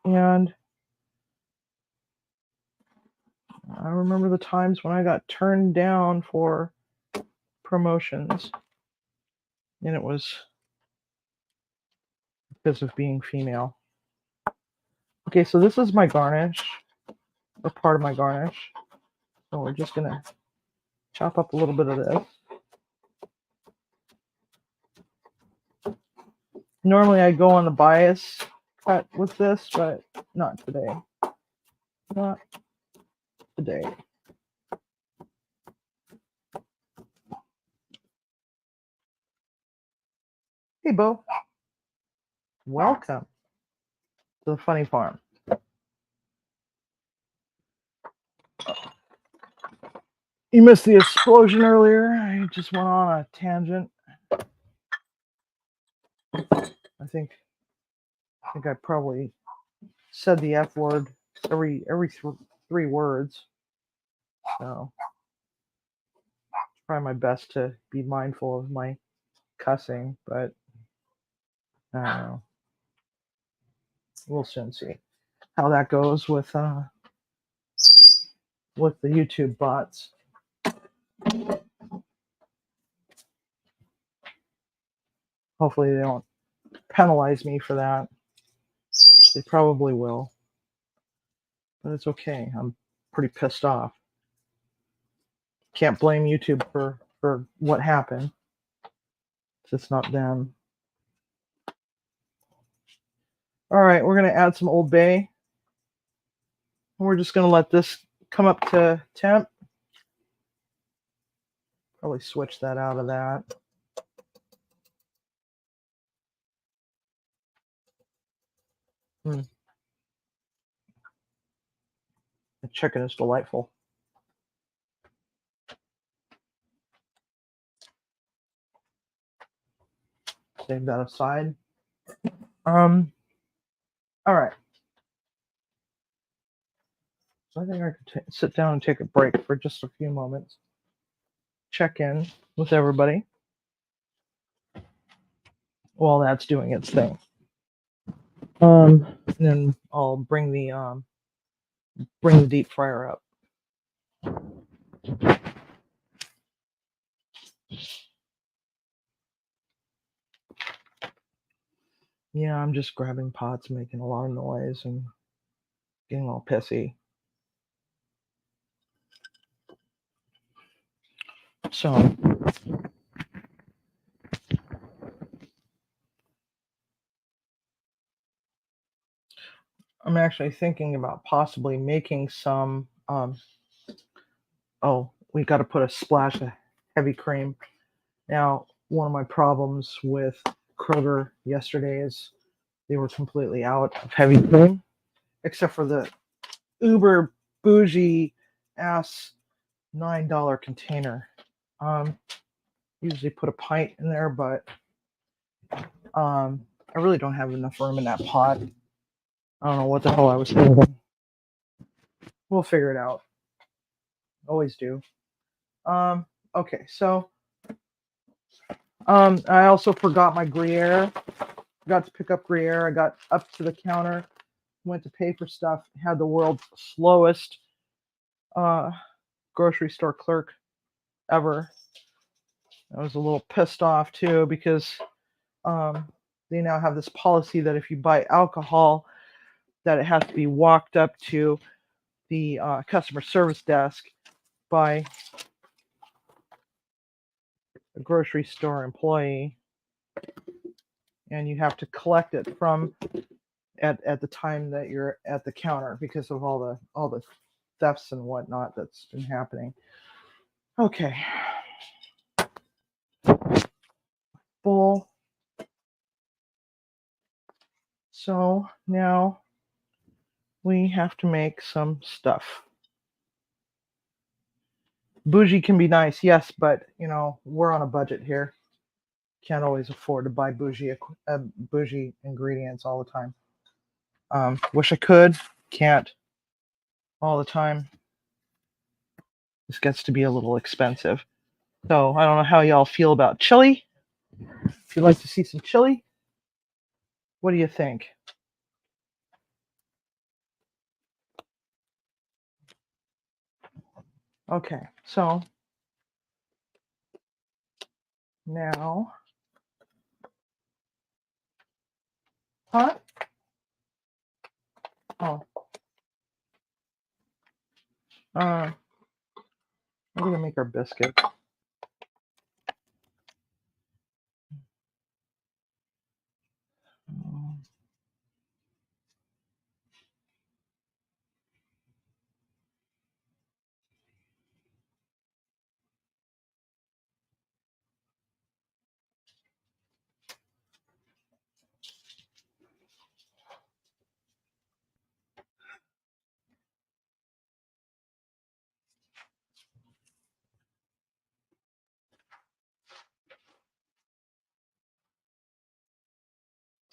and I remember the times when I got turned down for promotions, and it was because of being female. Okay, so this is my garnish, or part of my garnish. So we're just gonna chop up a little bit of this. Normally I go on the bias cut with this, but not today. Not today. Hey, Bo. Welcome to the funny farm. You missed the explosion earlier. I just went on a tangent. I think I probably said the F word every 3 words. So try my best to be mindful of my cussing, but I don't know. We'll soon see how that goes with the YouTube bots. Hopefully they don't penalize me for that, which they probably will. But it's okay. I'm pretty pissed off. Can't blame YouTube for what happened. It's just not them. All right, we're going to add some Old Bay. And we're just going to let this come up to temp. Probably switch that out of that. The chicken is delightful. Save that aside. All right. So I think I could sit down and take a break for just a few moments. Check in with everybody while that's doing its thing. And then I'll bring the deep fryer up. Yeah, I'm just grabbing pots, making a lot of noise, and getting all pissy. So I'm actually thinking about possibly making some. We got to put a splash of heavy cream. Now, one of my problems with Kroger yesterday is they were completely out of heavy cream, except for the uber bougie ass $9 container. Usually put a pint in there, but I really don't have enough room in that pot. I don't know what the hell I was thinking. We'll figure it out. Always do. Okay, so I also forgot my Gruyere. Got to pick up Gruyere. I got up to the counter, went to pay for stuff, had the world's slowest grocery store clerk ever. I was a little pissed off too because they now have this policy that if you buy alcohol, that it has to be walked up to the customer service desk by a grocery store employee, and you have to collect it from at the time that you're at the counter because of all the thefts and whatnot that's been happening. Okay. Full. So now we have to make some stuff. Bougie can be nice, yes, but we're on a budget here. Can't always afford to buy bougie ingredients all the time. Wish I could, can't all the time. This gets to be a little expensive. So I don't know how y'all feel about chili. If you'd like to see some chili, what do you think? Okay, so now, huh? Oh, we're gonna make our biscuit.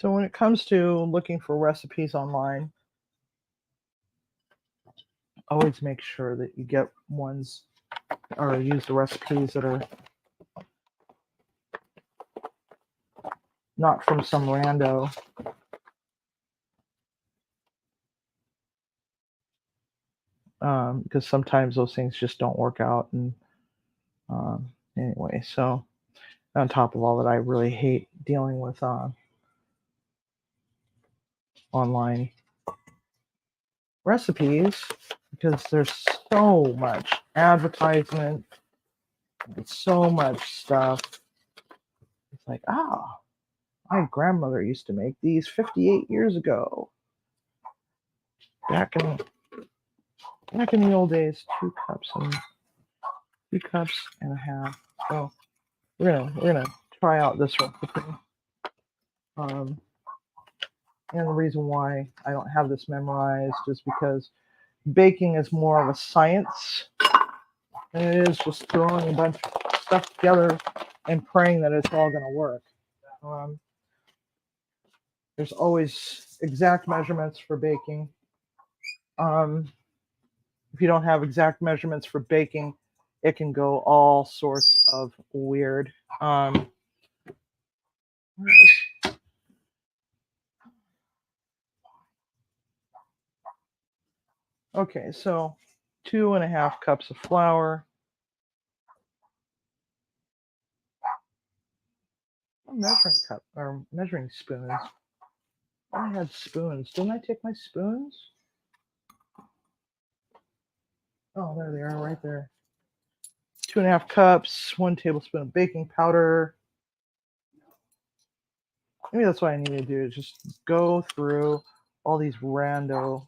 So when it comes to looking for recipes online, always make sure that you get ones or use the recipes that are not from some rando. Because sometimes those things just don't work out. And anyway, so on top of all that, I really hate dealing with online recipes because there's so much advertisement, so much stuff. It's like, my grandmother used to make these 58 years ago. Back in the old days, 2 cups and 2.5 cups. So we're gonna try out this recipe. And the reason why I don't have this memorized is because baking is more of a science than it is just throwing a bunch of stuff together and praying that it's all gonna work. There's always exact measurements for baking. If you don't have exact measurements for baking, it can go all sorts of weird. Okay, so 2.5 cups of flour. A measuring cup or measuring spoons. I had spoons. Didn't I take my spoons? Oh, there they are, right there. 2.5 cups, 1 tablespoon of baking powder. Maybe that's what I need to do, is just go through all these rando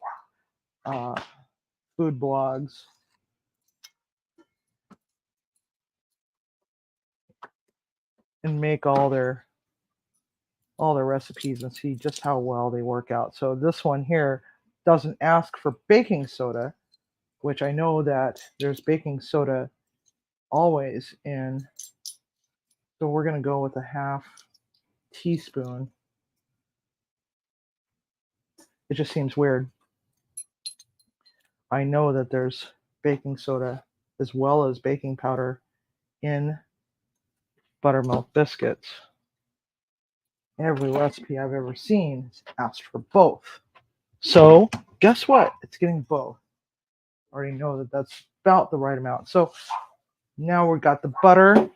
food blogs and make all their recipes and see just how well they work out. So this one here doesn't ask for baking soda, which I know that there's baking soda always in. So we're going to go with a 1/2 teaspoon. It just seems weird. I know that there's baking soda as well as baking powder in buttermilk biscuits. Every recipe I've ever seen has asked for both. So guess what? It's getting both. I already know that that's about the right amount. So now we've got the butter,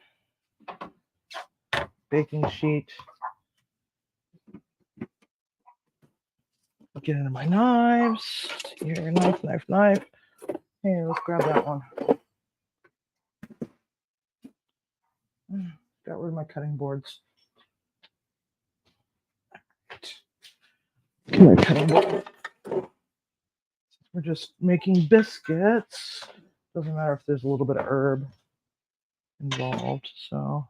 baking sheet. Get into my knives. Here, knife. Hey, let's grab that one. Got rid of my cutting boards. My cutting board. We're just making biscuits. Doesn't matter if there's a little bit of herb involved. So,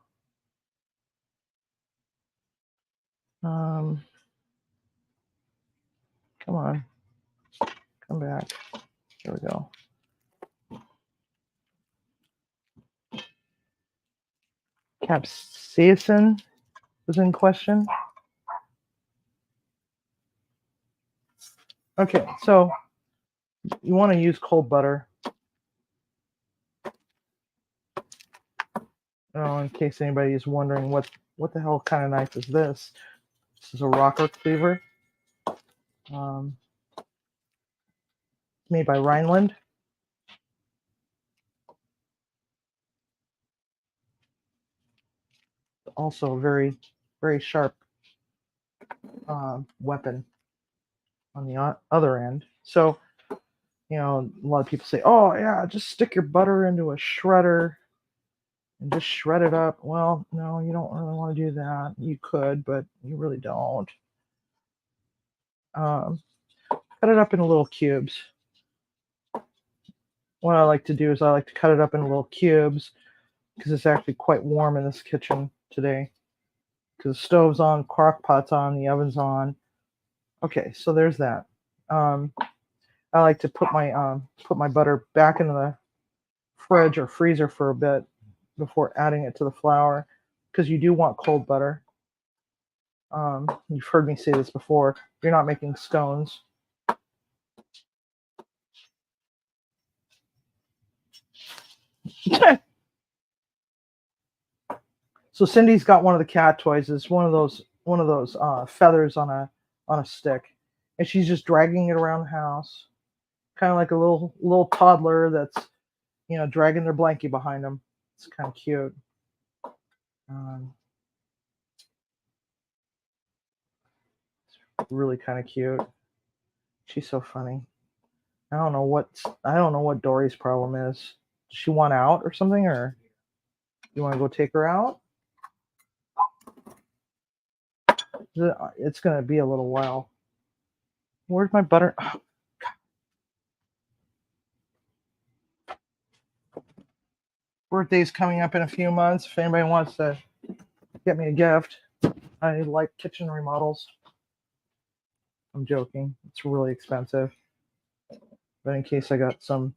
come on, come back. There we go. Capsaicin was in question. Okay, so you want to use cold butter. In case anybody is wondering what the hell kind of knife is this. This is a rocker cleaver. Made by Rhineland. Also a very, very sharp weapon on the other end. So, a lot of people say, oh yeah, just stick your butter into a shredder and just shred it up. Well, no, you don't really want to do that. You could, but you really don't. Cut it up into little cubes. What I like to do is I like to cut it up into little cubes because it's actually quite warm in this kitchen today. Because the stove's on, crock pot's on, the oven's on. Okay, so there's that. I like to put my butter back into the fridge or freezer for a bit before adding it to the flour, because you do want cold butter. You've heard me say this before. You're not making scones. So Cindy's got one of the cat toys. It's one of those feathers on a stick, and she's just dragging it around the house, kind of like a little toddler that's dragging their blankie behind them. It's kind of cute. Um, really kind of cute. She's so funny. I don't know what Dory's problem is. Does she want out or something, or you want to go take her out? It's gonna be a little while. Where's my butter? Oh, birthday's coming up in a few months. If anybody wants to get me a gift, I like kitchen remodels. I'm joking. It's really expensive. But in case I got some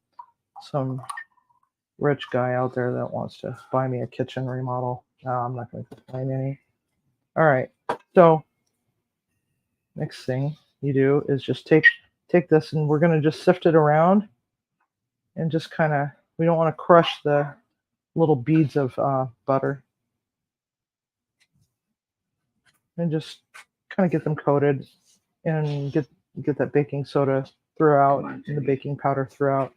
rich guy out there that wants to buy me a kitchen remodel, no, I'm not going to find any. All right. So next thing you do is just take this, and we're going to just sift it around, and just kind of, we don't want to crush the little beads of butter, and just kind of get them coated, and get that baking soda throughout and the baking powder throughout.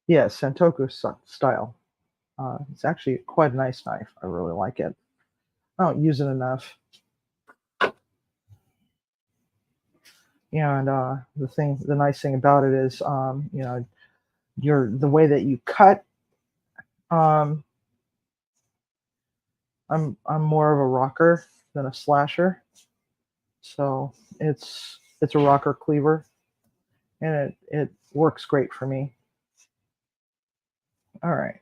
Yeah, Santoku style. It's actually quite a nice knife. I really like it. I don't use it enough. And the nice thing about it is, the way that you cut. I'm more of a rocker than a slasher, so it's a rocker cleaver, and it works great for me. All right,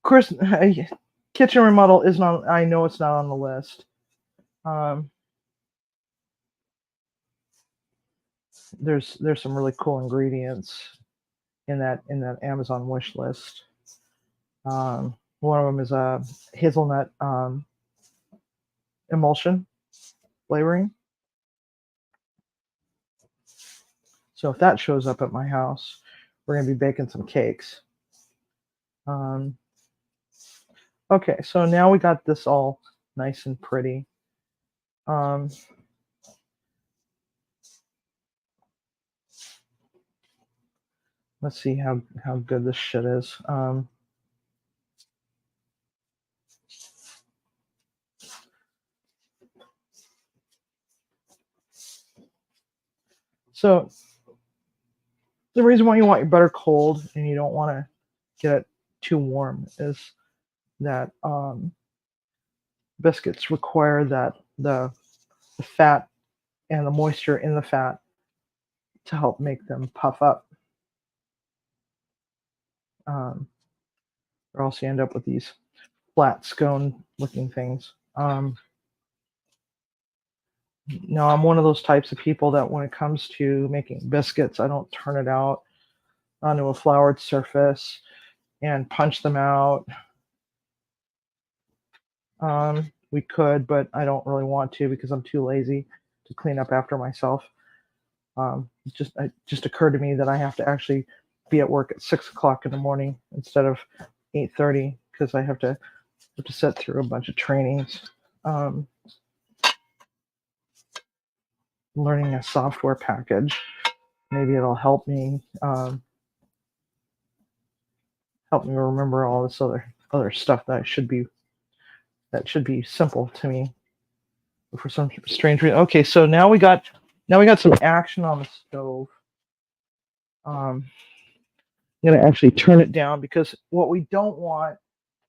Chris, kitchen remodel is not. I know it's not on the list. Um, there's some really cool ingredients in that Amazon wish list. One of them is a hazelnut emulsion flavoring. So if that shows up at my house, we're gonna be baking some cakes. Okay, so now we got this all nice and pretty. Let's see how good this shit is. So the reason why you want your butter cold and you don't want to get it too warm is that biscuits require that the fat and the moisture in the fat to help make them puff up. Or else you end up with these flat scone looking things. No, I'm one of those types of people that when it comes to making biscuits, I don't turn it out onto a floured surface and punch them out. We could, but I don't really want to because I'm too lazy to clean up after myself. It just occurred to me that I have to actually be at work at 6 o'clock in the morning instead of 8:30 because I have to sit through a bunch of trainings. Learning a software package. Maybe it'll help me remember all this other stuff that should be simple to me. But for some strange reason. Okay, so now we got some action on the stove. I'm gonna actually turn it down because what we don't want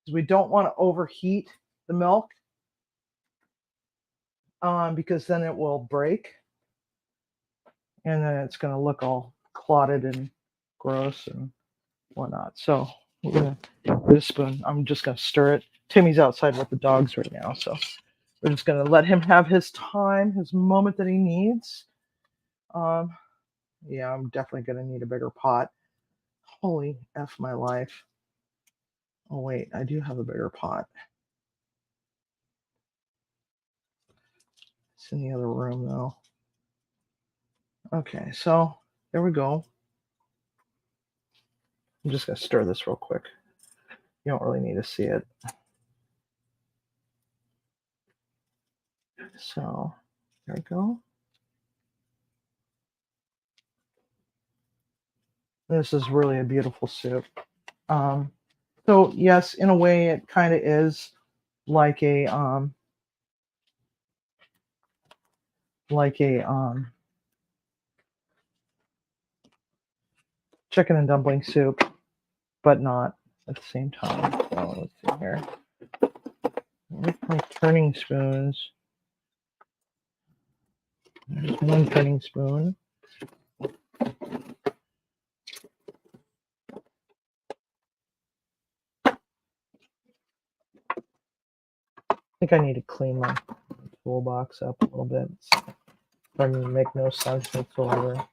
is we don't want to overheat the milk, because then it will break, and then it's gonna look all clotted and gross and whatnot. So we're gonna with a spoon. I'm just gonna stir it. Timmy's outside with the dogs right now, so we're just gonna let him have his time, his moment that he needs. Yeah, I'm definitely gonna need a bigger pot. Holy F my life. Oh wait, I do have a bigger pot. It's in the other room though. Okay, so there we go. I'm just gonna stir this real quick. You don't really need to see it. So there we go. This is really a beautiful soup. So yes, in a way, it kind of is like a chicken and dumpling soup, but not at the same time. So let's see here. With my turning spoons. There's one turning spoon. I think I need to clean my toolbox up a little bit. It's starting to make no sense whatsoever.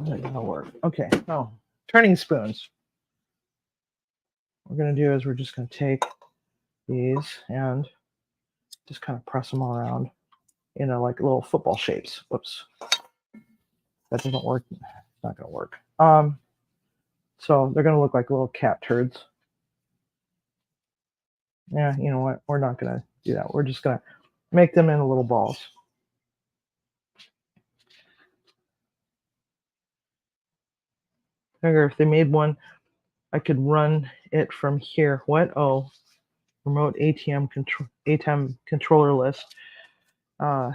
That'll work. Okay. Oh, turning spoons. What we're going to do is we're just going to take these and just kind of press them around in like little football shapes. Whoops. That doesn't work. It's not going to work. So they're going to look like little cat turds. Yeah, you know what? We're not going to do that. We're just going to make them into little balls. I figure if they made one, I could run it from here. What? Oh, remote ATM controller list. Yeah,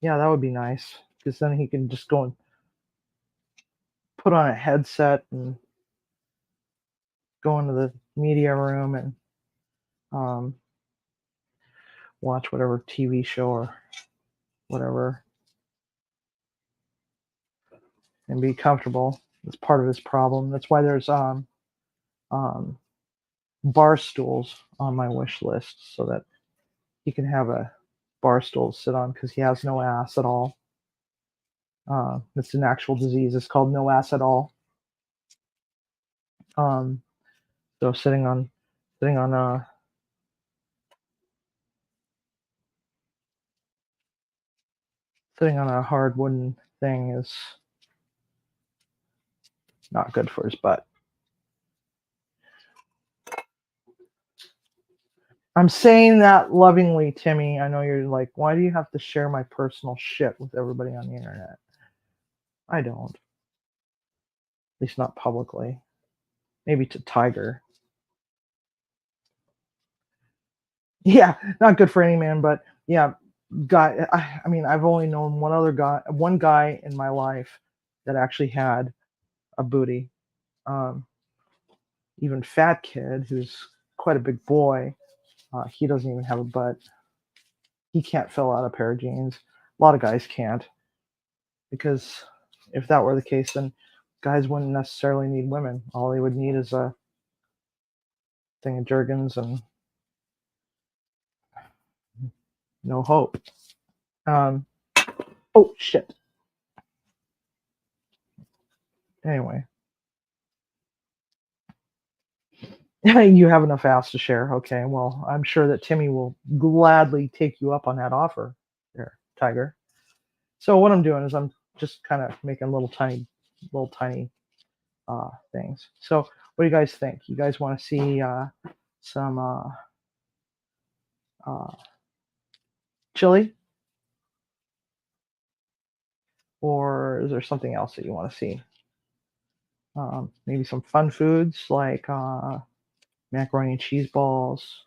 that would be nice because then he can just go and put on a headset and go into the media room and watch whatever TV show or whatever and be comfortable. That's part of his problem. That's why there's bar stools on my wish list so that he can have a bar stool to sit on because he has no ass at all. It's an actual disease. It's called no ass at all. So sitting on a hard wooden thing is not good for his butt. I'm saying that lovingly, Timmy. I know you're like, why do you have to share my personal shit with everybody on the internet? I don't. At least not publicly. Maybe to Tiger. Yeah, not good for any man, but yeah, guy. I mean, I've only known one guy in my life that actually had a booty. Even fat kid who's quite a big boy. He doesn't even have a butt. He can't fill out a pair of jeans. A lot of guys can't, because if that were the case, then guys wouldn't necessarily need women. All they would need is a thing of Jergens and no hope. Oh shit. Anyway, you have enough ass to share. Okay, well, I'm sure that Timmy will gladly take you up on that offer there, Tiger. So what I'm doing is I'm just kind of making little tiny things. So what do you guys think? You guys want to see some chili? Or is there something else that you want to see? Maybe some fun foods like macaroni and cheese balls,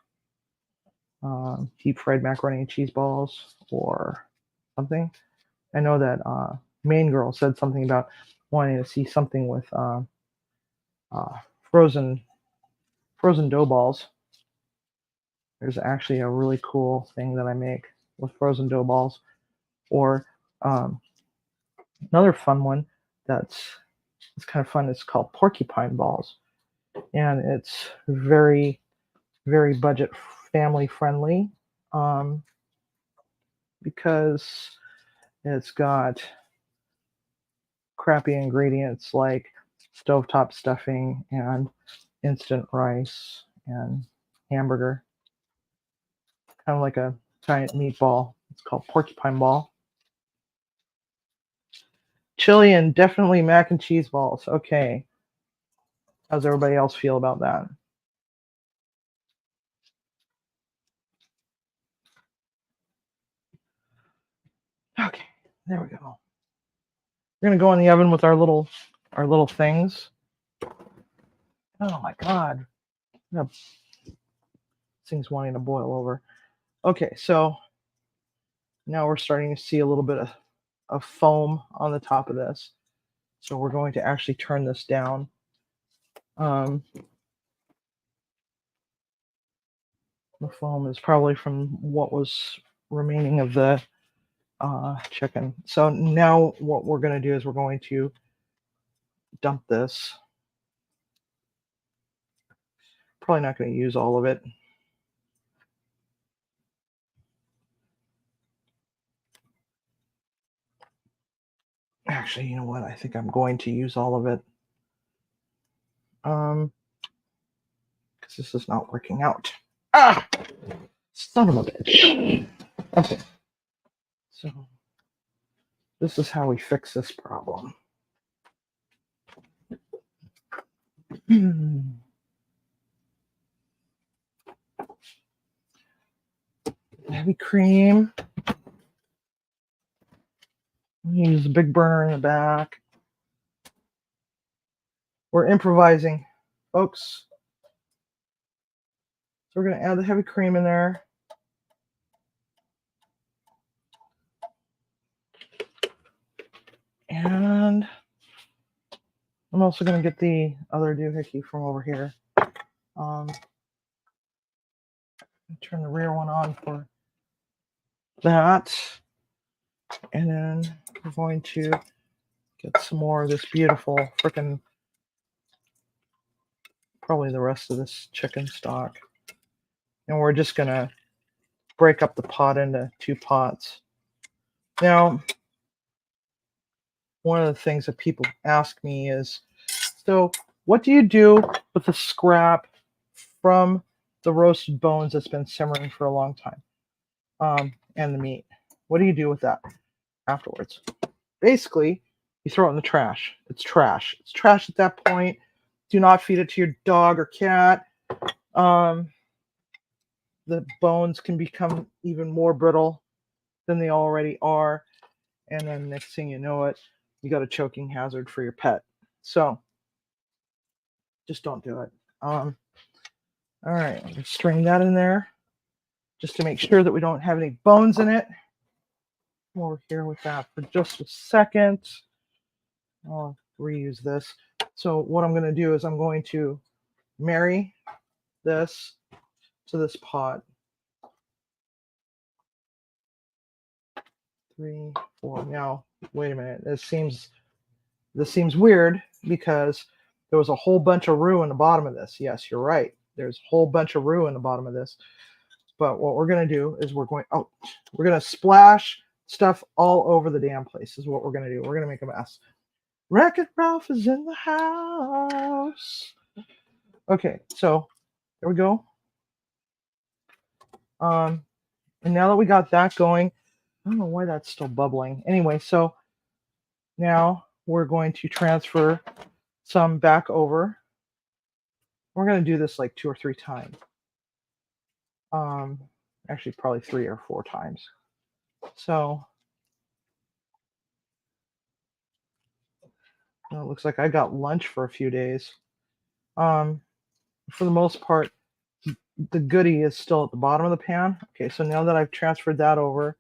deep fried macaroni and cheese balls, or something. I know that Main Girl said something about wanting to see something with frozen dough balls. There's actually a really cool thing that I make with frozen dough balls, or another fun one it's kind of fun. It's called porcupine balls, and it's very, very budget family friendly because it's got crappy ingredients like stovetop stuffing and instant rice and hamburger. Kind of like a giant meatball. It's called porcupine ball. Chili and definitely mac and cheese balls. Okay. How's everybody else feel about that? Okay, there we go. We're gonna go in the oven with our little things. Oh my god. This thing's wanting to boil over. Okay, so now we're starting to see a little bit of foam on the top of this. So we're going to actually turn this down. The foam is probably from what was remaining of the chicken. So now what we're going to do is we're going to dump this. Probably not going to use all of it. Actually, you know what? I think I'm going to use all of it. Because this is not working out. Ah! Son of a bitch. Okay. So this is how we fix this problem. Heavy cream. Use a big burner in the back. We're improvising, folks. So we're going to add the heavy cream in there. And I'm also going to get the other doohickey from over here. Turn the rear one on for that. And then we're going to get some more of this beautiful frickin', probably the rest of this chicken stock. And we're just going to break up the pot into 2 pots. Now, one of the things that people ask me is, so what do you do with the scrap from the roasted bones that's been simmering for a long time? And the meat. What do you do with that afterwards? Basically, you throw it in the trash. It's trash. It's trash at that point. Do not feed it to your dog or cat. The bones can become even more brittle than they already are. And then next thing you know it, you got a choking hazard for your pet. So just don't do it. All right, I'm gonna strain that in there just to make sure that we don't have any bones in it. Over here with that for just a second. I'll reuse this. So what I'm going to do is I'm going to marry this to this pot. 3, 4. Now, wait a minute. This seems weird because there was a whole bunch of roux in the bottom of this. Yes, you're right. There's a whole bunch of roux in the bottom of this. But what we're going to do is we're going to splash stuff all over the damn place is what we're going to do. We're going to make a mess. Wreck-It Ralph is in the house. Okay, so there we go. And now that we got that going, I don't know why that's still bubbling. Anyway, so now we're going to transfer some back over. We're going to do this like 2 or 3 times. Actually, probably 3 or 4 times. So it looks like I got lunch for a few days. For the most part, the goodie is still at the bottom of the pan. Okay, so now that I've transferred that over,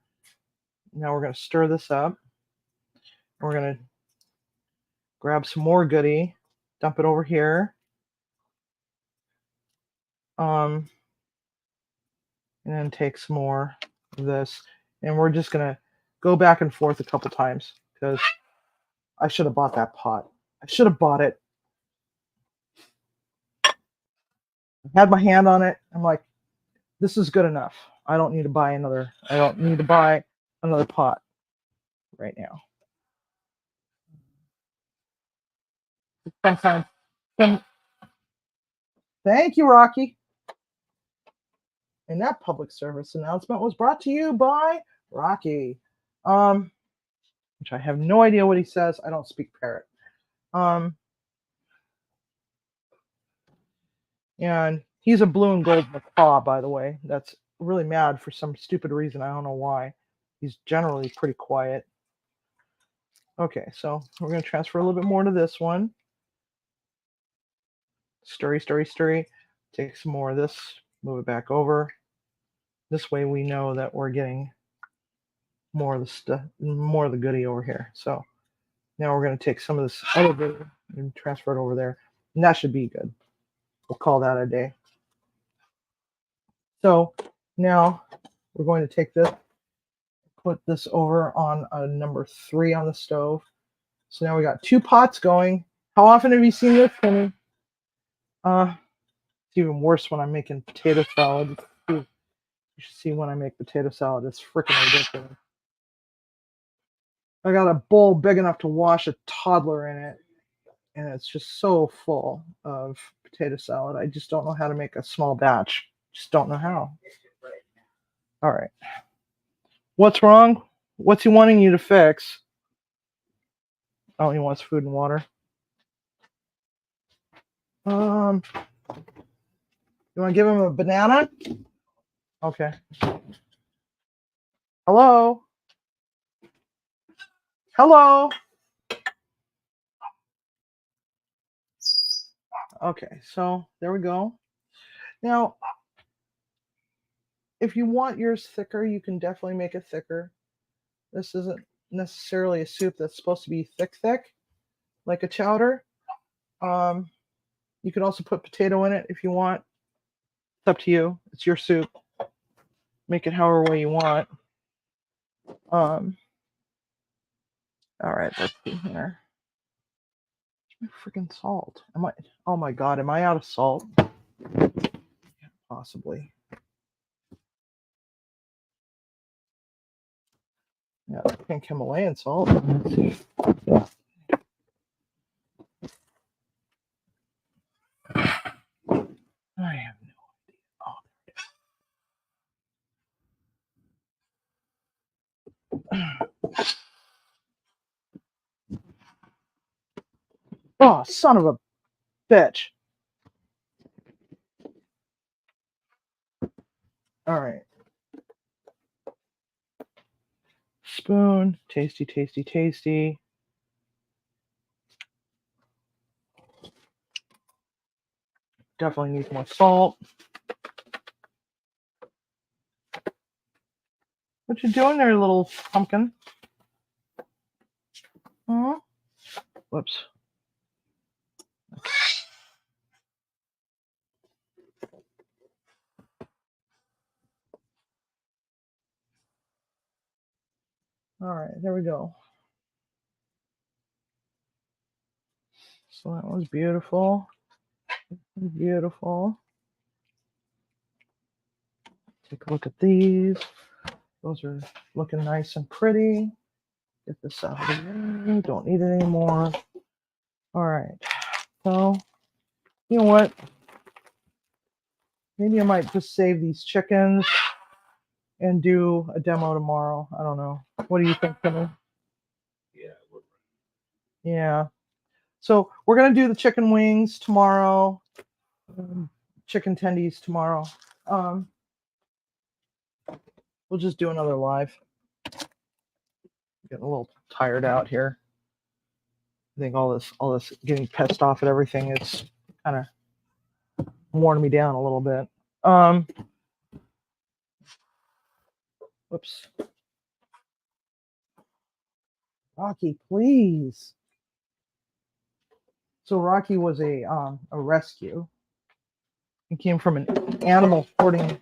now we're going to stir this up. We're going to grab some more goodie, dump it over here. And then take some more of this. And we're just going to go back and forth a couple times because I should have bought that pot. I should have bought it. I had my hand on it. I'm like, this is good enough. I don't need to buy another pot right now. Sometimes Thank you, Rocky. And that public service announcement was brought to you by Rocky. Which I have no idea what he says. I don't speak parrot. And he's a blue and gold macaw, by the way. That's really mad for some stupid reason. I don't know why. He's generally pretty quiet. Okay, so we're going to transfer a little bit more to this one. Stirry, stirry, stirry. Take some more of this. Move it back over. This way we know that we're getting more of the stuff, more of the goodie over here. So now we're going to take some of this other goodie and transfer it over there. And that should be good. We'll call that a day. So now we're going to take this, put this over on a number 3 on the stove. So now we got 2 pots going. How often have you seen this, Kenny? It's even worse when I'm making potato salad. You should see when I make potato salad. It's freaking ridiculous. I got a bowl big enough to wash a toddler in it, and it's just so full of potato salad. I just don't know how to make a small batch. Just don't know how. All right. What's wrong? What's he wanting you to fix? Oh, he wants food and water. You want to give him a banana? Okay. Hello? Hello? Okay, so there we go. Now, if you want yours thicker, you can definitely make it thicker. This isn't necessarily a soup that's supposed to be thick, like a chowder. You could also put potato in it if you want. It's up to you. It's your soup. Make it however way you want. All right, let's see here. Where's my freaking salt? Oh my God, am I out of salt? Possibly. Yeah, pink Himalayan salt. Yeah. I have no idea. Oh, son of a bitch. All right. Spoon. Tasty, tasty, tasty. Definitely need more salt. What you doing there, little pumpkin? Huh? Whoops. All right, there we go. So that was beautiful. Beautiful. Take a look at these. Those are looking nice and pretty. Get this out of here. Don't need it anymore. All right. So, you know what? Maybe I might just save these chickens and do a demo tomorrow. I don't know. What do you think, Timmy? Yeah. So we're gonna do the chicken wings tomorrow. Chicken tendies tomorrow. We'll just do another live. Getting a little tired out here. I think all this getting pissed off at everything is kind of worn me down a little bit. Whoops. Rocky, please. So Rocky was a rescue. He came from an animal hoarding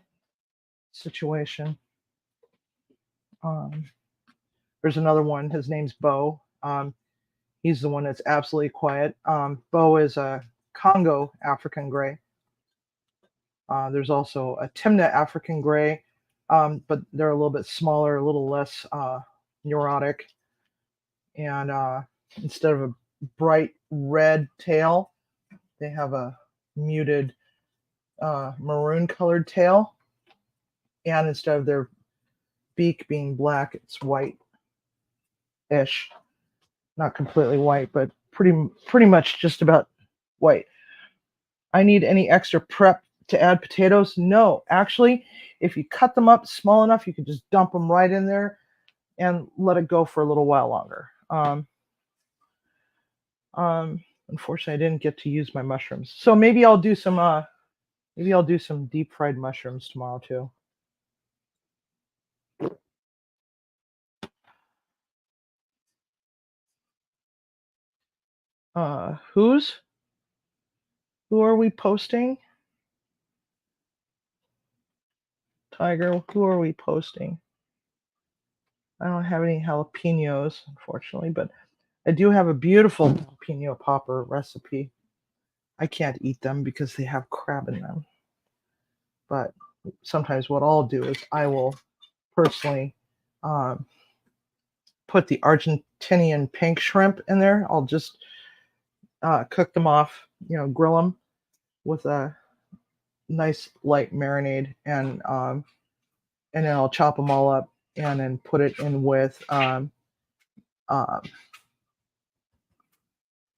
situation. There's another one. His name's Bo. He's the one that's absolutely quiet. Bo is a Congo African Gray. There's also a Timna African Gray, but they're a little bit smaller, a little less neurotic. And instead of a bright red tail, they have a muted maroon colored tail, and instead of their beak being black, it's white-ish. Not completely white, but pretty much just about white. I need any extra prep to add potatoes? No, actually, if you cut them up small enough, you can just dump them right in there and let it go for a little while longer. Unfortunately, I didn't get to use my mushrooms, so maybe I'll do some deep fried mushrooms tomorrow too. Who are we posting? Tiger, who are we posting? I don't have any jalapenos, unfortunately, but I do have a beautiful jalapeno popper recipe. I can't eat them because they have crab in them. But sometimes what I'll do is I will personally put the Argentinian pink shrimp in there. I'll just cook them off, grill them with a nice light marinade, and then I'll chop them all up and then put it in with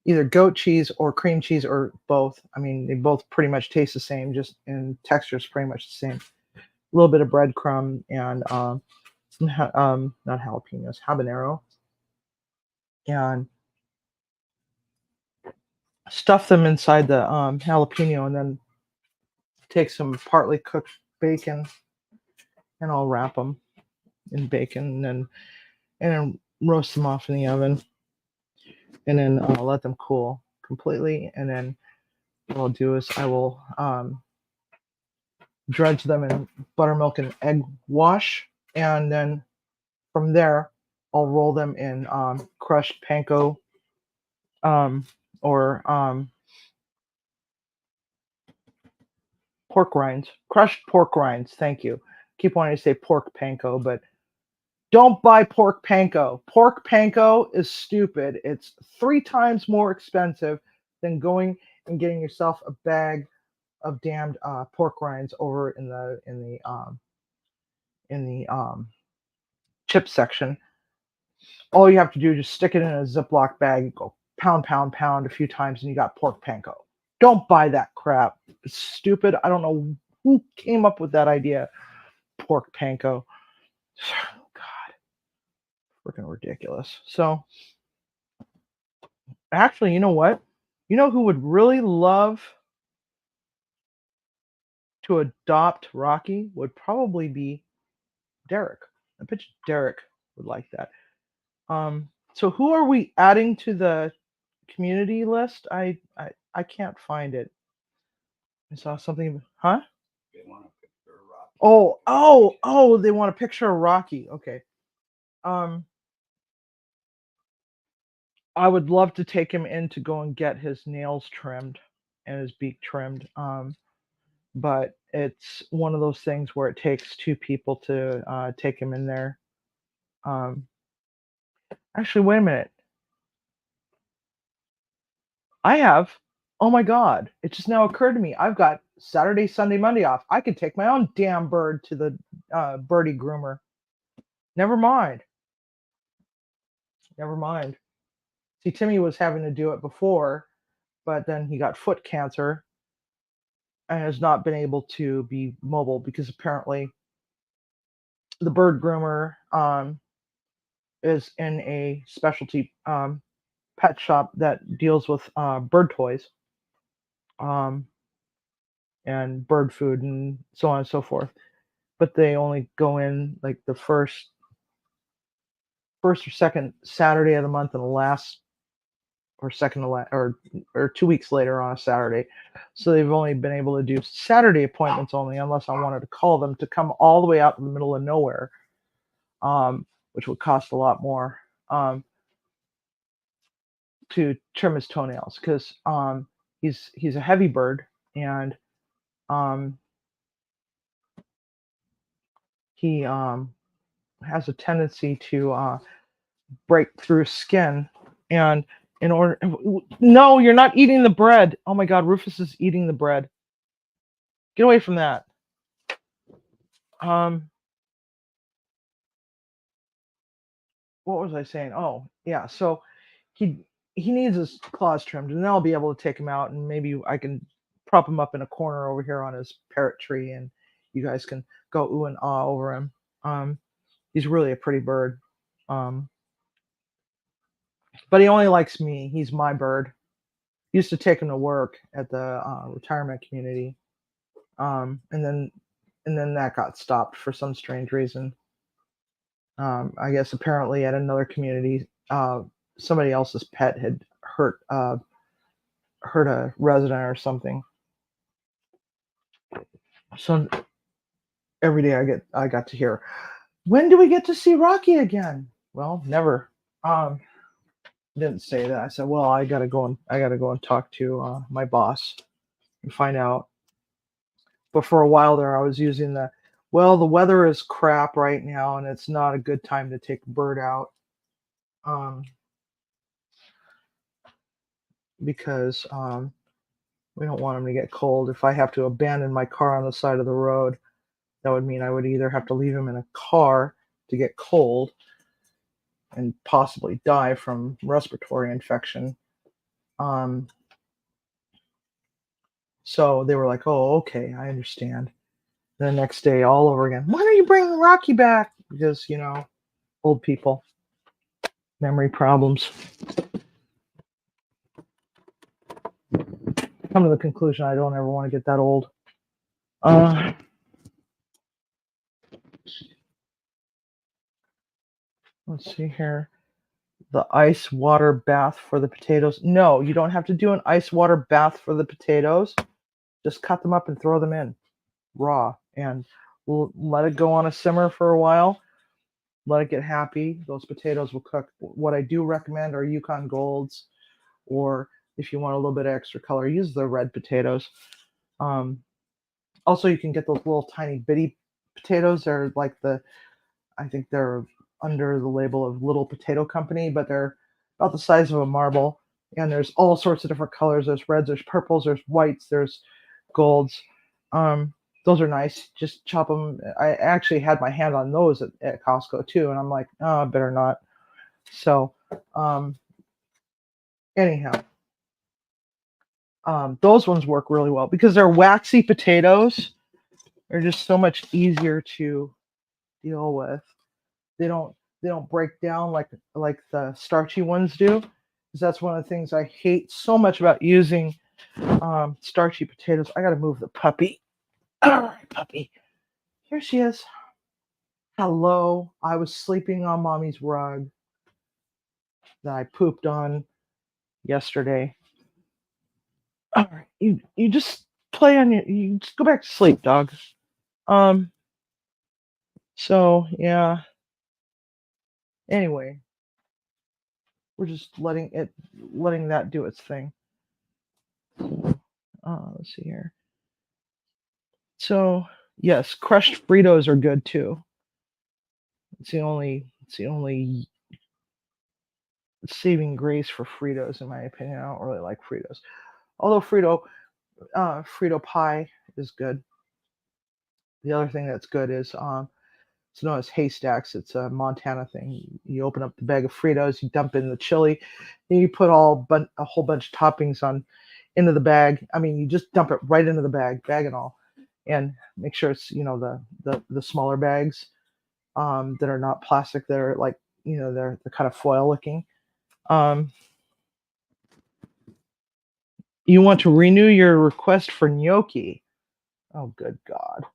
either goat cheese or cream cheese or both. I mean, they both pretty much taste the same, just in texture is pretty much the same. A little bit of breadcrumb and some not jalapenos, habanero, and stuff them inside the jalapeno, and then take some partly cooked bacon, and I'll wrap them in bacon, and then roast them off in the oven, and then let them cool completely. And then what I'll do is I will dredge them in buttermilk and egg wash, and then from there I'll roll them in crushed panko or pork rinds, crushed pork rinds. Thank you. Keep wanting to say pork panko, but don't buy pork panko. Pork panko is stupid. It's 3 times more expensive than going and getting yourself a bag of damned pork rinds over in the chip section. All you have to do is just stick it in a Ziploc bag, go pound, pound, pound a few times, and you got pork panko. Don't buy that crap. It's stupid. I don't know who came up with that idea. Pork panko. God, freaking ridiculous. So, actually, you know what? You know who would really love to adopt Rocky? Would probably be Derek. I bet you Derek would like that. So who are we adding to the community list? I can't find it. I saw something, huh? They want a picture of Rocky. Oh, they want a picture of Rocky. Okay. I would love to take him in to go and get his nails trimmed and his beak trimmed. But it's one of those things where it takes 2 people to take him in there. Actually, wait a minute. Oh my God, it just now occurred to me. I've got Saturday, Sunday, Monday off. I could take my own damn bird to the birdie groomer. Never mind. See, Timmy was having to do it before, but then he got foot cancer and has not been able to be mobile because apparently the bird groomer is in a specialty pet shop that deals with bird toys and bird food and so on and so forth. But they only go in like the first or second Saturday of the month, and the last or second or 2 weeks later on a Saturday. So they've only been able to do Saturday appointments only, unless I wanted to call them to come all the way out in the middle of nowhere, which would cost a lot more to trim his toenails, because he's a heavy bird, and he has a tendency to break through skin. And no, you're not eating the bread. Oh my God, Rufus is eating the bread. Get away from that. What was I saying? Oh, yeah. So he he needs his claws trimmed, and then I'll be able to take him out, and maybe I can prop him up in a corner over here on his parrot tree, and you guys can go ooh and ah over him. Um, he's really a pretty bird. Um, but he only likes me. He's my bird. Used to take him to work at the retirement community, and then that got stopped for some strange reason. I guess apparently at another community, somebody else's pet had hurt a resident or something. So every day I got to hear, when do we get to see Rocky again? Well, never. Um, didn't say that. I said, well, I gotta go and talk to my boss and find out. But for a while there, I was using the weather is crap right now, and it's not a good time to take a bird out. Um, because we don't want them to get cold. If I have to abandon my car on the side of the road, that would mean I would either have to leave him in a car to get cold and possibly die from respiratory infection. Um, so they were like, "Oh, okay, I understand." The next day, all over again. When are you bringing Rocky back? Because old people, memory problems. Come to the conclusion I don't ever want to get that old. Let's see here. The ice water bath for the potatoes. No, you don't have to do an ice water bath for the potatoes. Just cut them up and throw them in raw, and we'll let it go on a simmer for a while. Let it get happy. Those potatoes will cook. What I do recommend are Yukon Golds, or if you want a little bit of extra color, use the red potatoes. Um, Also, you can get those little tiny bitty potatoes. They're like I think they're under the label of Little Potato Company, but they're about the size of a marble. And there's all sorts of different colors. There's reds, there's purples, there's whites, there's golds. Those are nice. Just chop them. I actually had my hand on those at Costco too, and I'm like, oh, I better not. So, anyhow, those ones work really well because they're waxy potatoes. They're just so much easier to deal with. They don't break down like the starchy ones do. Because that's one of the things I hate so much about using starchy potatoes. I got to move the puppy. All right, puppy. Here she is. Hello. I was sleeping on mommy's rug that I pooped on yesterday. All right, you just play on you just go back to sleep, dog. Um. So yeah. Anyway, we're just letting that do its thing. Let's see here. So yes, crushed Fritos are good too. It's the only saving grace for Fritos, in my opinion. I don't really like Fritos, although Frito pie is good. The other thing that's good is it's known as haystacks. It's a Montana thing. You open up the bag of Fritos, you dump in the chili, then you put a whole bunch of toppings into the bag. I mean, you just dump it right into the bag and all, and make sure it's the smaller bags that are not plastic. That are like they're kind of foil looking. Um, you want to renew your request for gnocchi? Oh, good God!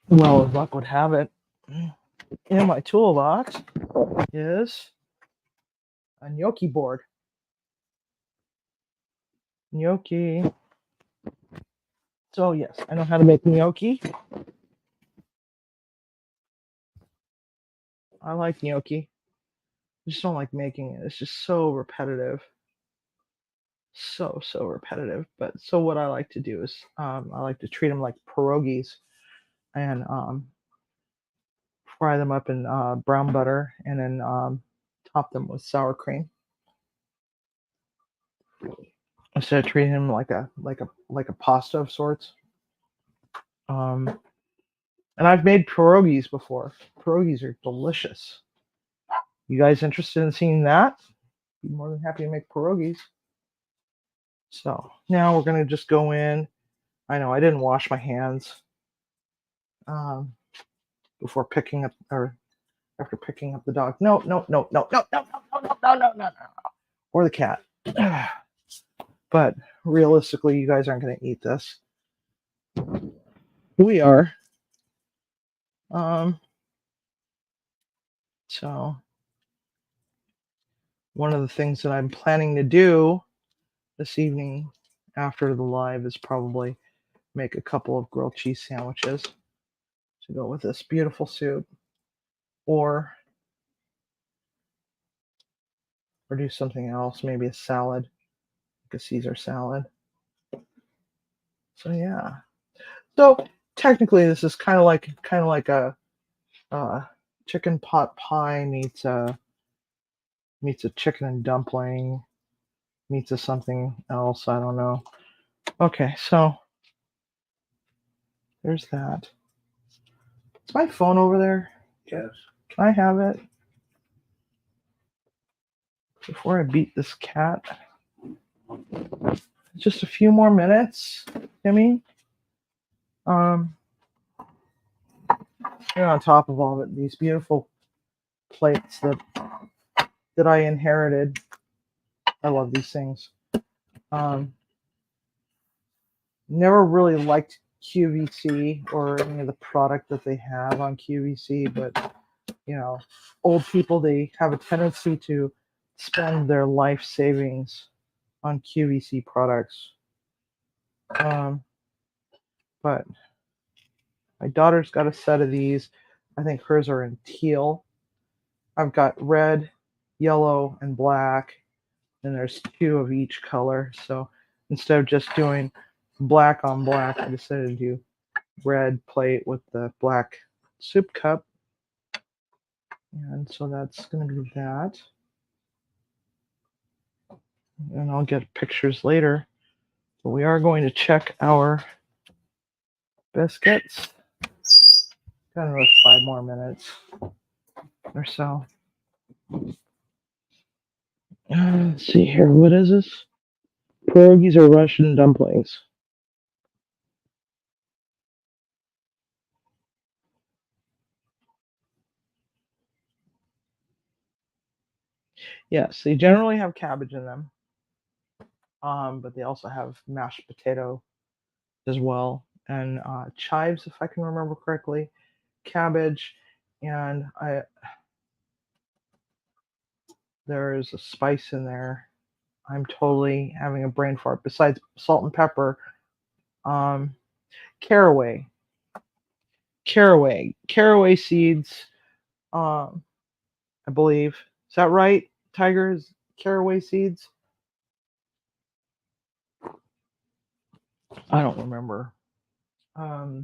Well, as luck would have it, in my toolbox is a gnocchi board. Gnocchi. So yes, I know how to make gnocchi. I like gnocchi. I just don't like making it. It's just so repetitive. So repetitive. But so what I like to do is I like to treat them like pierogies and fry them up in brown butter and then top them with sour cream. instead of treating them like a pasta of sorts. And I've made pierogies before. Pierogies are delicious. You guys interested in seeing that? Be more than happy to make pierogies. So now we're gonna just go in. I know I didn't wash my hands before picking up or after picking up the dog. No, no, no, no, no, no, no, no, no, no, no, no, no. Or the cat. But realistically, you guys aren't gonna eat this. We are. So one of the things that I'm planning to do this evening after the live is probably make a couple of grilled cheese sandwiches to go with this beautiful soup, or do something else, maybe a salad, like a Caesar salad. So yeah. So technically, this is kind of like a chicken pot pie meets a chicken and dumpling meets a something else. I don't know. Okay, so there's that. Is my phone over there? Yes. Can I have it before I beat this cat? Just a few more minutes, Timmy. And on top of all of it, these beautiful plates that I inherited. I love these things. Never really liked QVC or any of the product that they have on QVC, but you know, old people, they have a tendency to spend their life savings on QVC products. But my daughter's got a set of these. I think hers are in teal. I've got red, yellow, and black. And there's 2 of each color. So instead of just doing black on black, I decided to do red plate with the black soup cup. And so that's going to be that. And I'll get pictures later. But we are going to check our biscuits. Got another 5 more minutes or so. Let's see here. What is this? Pierogies or Russian dumplings? Yes, they generally have cabbage in them. But they also have mashed potato as well, and chives, if I can remember correctly, cabbage, and there's a spice in there. I'm totally having a brain fart. Besides salt and pepper, caraway seeds. I believe, is that right? Tigers, caraway seeds. I don't remember. Hi,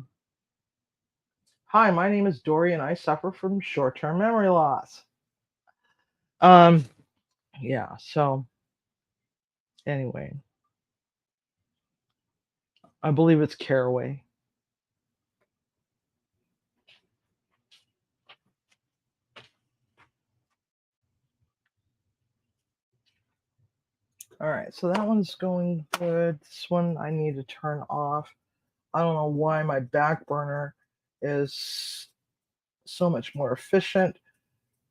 my name is Dory, and I suffer from short-term memory loss. Yeah. So anyway, I believe it's caraway. All right, so that one's going good. This one I need to turn off. I don't know why my back burner is so much more efficient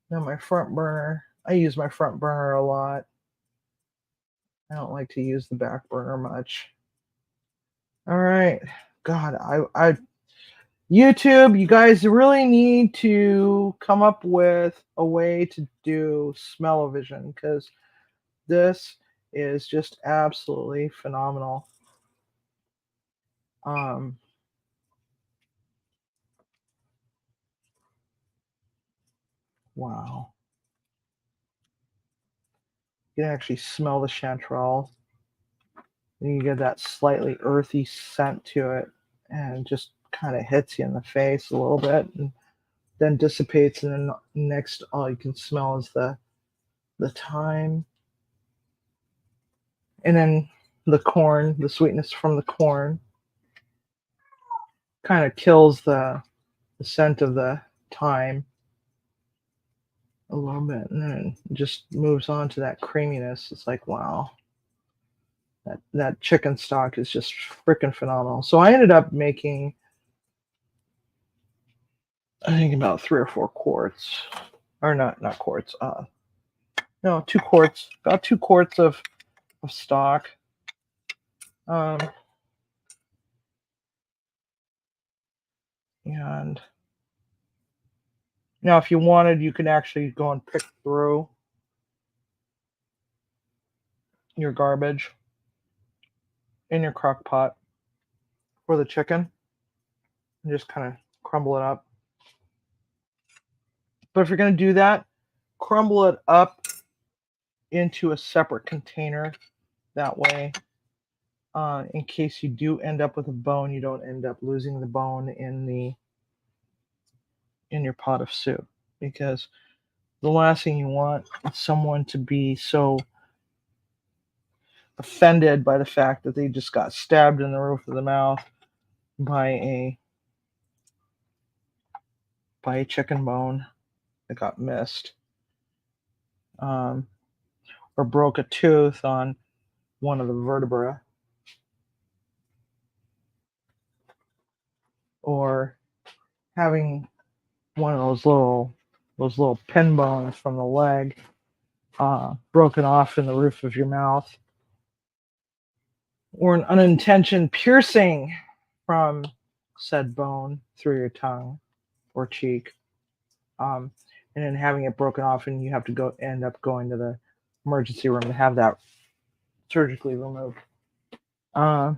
than my front burner. I use my front burner a lot. I don't like to use the back burner much. All right. God, I YouTube, you guys really need to come up with a way to do smell-o-vision, because this is just absolutely phenomenal. Wow. You can actually smell the chanterelle. And you get that slightly earthy scent to it, and it just kind of hits you in the face a little bit and then dissipates, and then next all you can smell is the thyme. And then the corn, the sweetness from the corn kind of kills the scent of the thyme a little bit, and then it just moves on to that creaminess. It's like, wow, that chicken stock is just freaking phenomenal. So I ended up making, I think, about 3 or 4 quarts, or not quarts. No, 2 quarts. About 2 quarts of stock. And now, if you wanted, you could actually go and pick through your garbage in your crock pot for the chicken and just kind of crumble it up. But if you're going to do that, crumble it up into a separate container. That way, in case you do end up with a bone, you don't end up losing the bone in your pot of soup. Because the last thing you want is someone to be so offended by the fact that they just got stabbed in the roof of the mouth by a chicken bone that got missed, or broke a tooth on one of the vertebrae, or having one of those little pin bones from the leg broken off in the roof of your mouth, or an unintentional piercing from said bone through your tongue or cheek, and then having it broken off, and you have to end up going to the emergency room to have that surgically removed. Not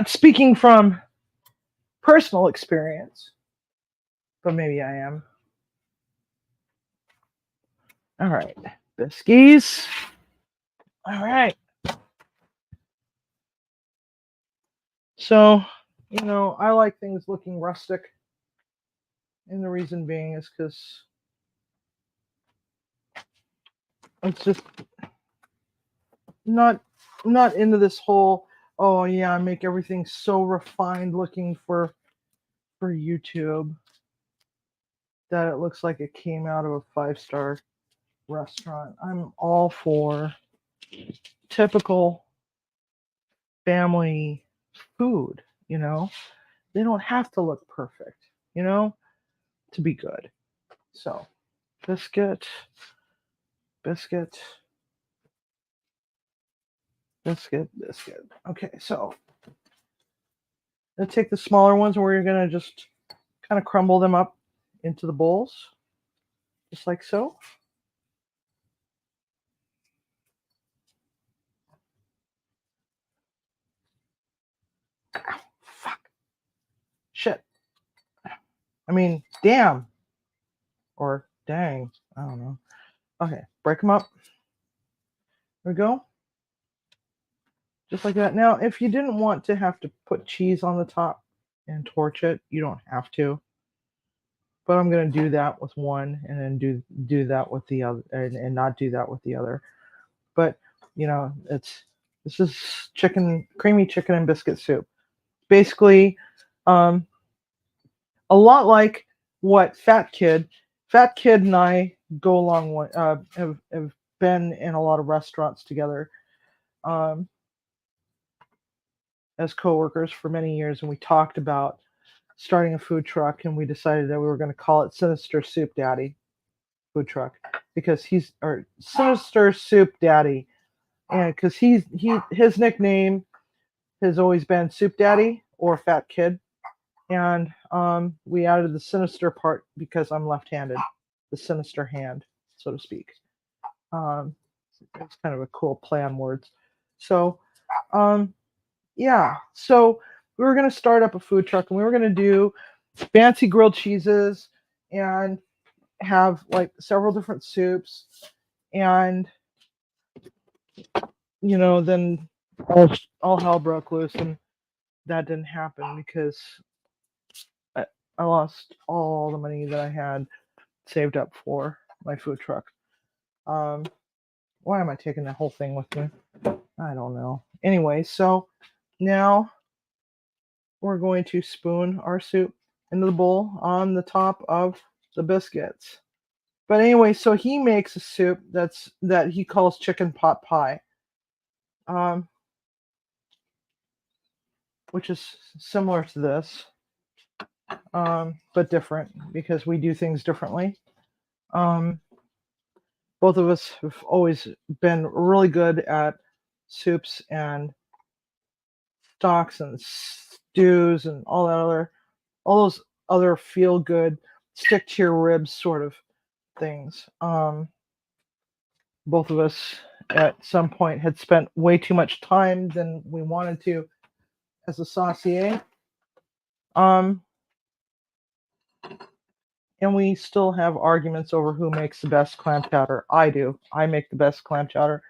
speaking from personal experience, but maybe I am. All right, Biskies. All right. So, I like things looking rustic. And the reason being is because it's just not into this whole, oh yeah, make everything so refined looking for YouTube that it looks like it came out of a 5-star restaurant. I'm all for typical family food, They don't have to look perfect, to be good. So, biscuit. Okay, so I'll take the smaller ones where you're going to just kind of crumble them up into the bowls, just like so. Ow, fuck. Shit. I mean, damn. Or dang. I don't know. Okay, break them up. There we go. Just like that. Now, if you didn't want to have to put cheese on the top and torch it, you don't have to. But I'm going to do that with one and then do that with the other, and not do that with the other. But, this is creamy chicken and biscuit soup. Basically, a lot like what Fat Kid and I go along with, have been in a lot of restaurants together as coworkers for many years, and we talked about starting a food truck, and we decided that we were going to call it Sinister Soup Daddy Food Truck, because Sinister Soup Daddy, and because his nickname has always been Soup Daddy or Fat Kid, and we added the sinister part because I'm left-handed, the sinister hand, so to speak. It's kind of a cool play on words. So, yeah. So we were going to start up a food truck, and we were going to do fancy grilled cheeses and have like several different soups, and then all hell broke loose, and that didn't happen because I lost all the money that I had saved up for my food truck. Why am I taking the whole thing with me? I don't know. Anyway, so now we're going to spoon our soup into the bowl on the top of the biscuits. But anyway, so he makes a soup that he calls chicken pot pie, which is similar to this, but different because we do things differently. Both of us have always been really good at soups and stocks and stews and all those other feel good, stick to your ribs sort of things. Both of us at some point had spent way too much time than we wanted to as a saucier. And we still have arguments over who makes the best clam chowder. I do. I make the best clam chowder.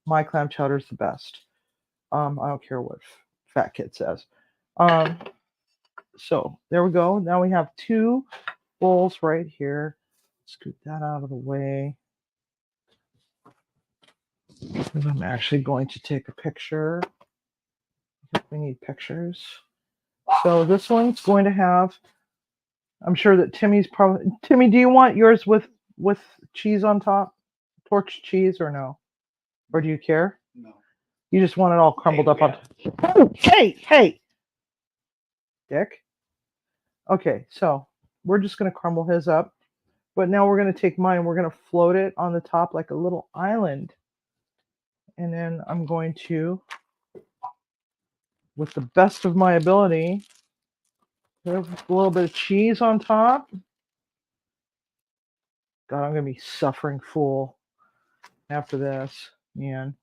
My clam chowder is the best. I don't care what Fat Kid says. So there we go. Now we have 2 bowls right here. Scoot that out of the way. Because I'm actually going to take a picture. We need pictures. So this one's going to have, I'm sure that Timmy's probably, Timmy, do you want yours with cheese on top? Torch cheese or no? Or do you care? No. You just want it all crumbled up on. Yeah. Oh, hey, Dick. Okay, so we're just going to crumble his up. But now we're going to take mine. We're going to float it on the top like a little island. And then I'm going to, with the best of my ability, put a little bit of cheese on top. God, I'm going to be suffering full after this, man.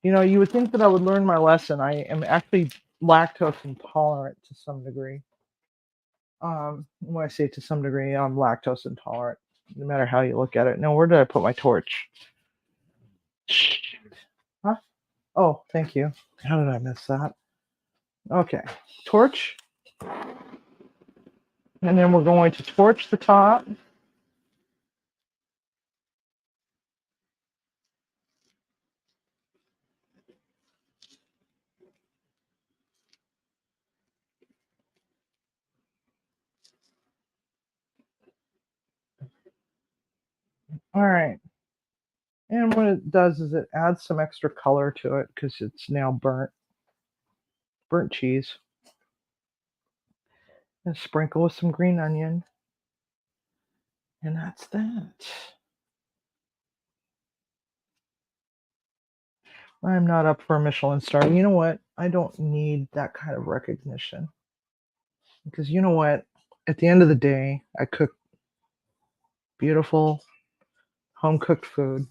You know, you would think that I would learn my lesson. I am actually lactose intolerant to some degree. When I say to some degree, I'm lactose intolerant, no matter how you look at it. Now, where did I put my torch? Huh? Oh, thank you. How did I miss that? Okay, torch. And then we're going to torch the top. All right. And what it does is it adds some extra color to it because it's now burnt cheese. And sprinkle with some green onion. And that's that. I'm not up for a Michelin star. You know what? I don't need that kind of recognition. Because you know what? At the end of the day, I cook beautiful, home cooked food.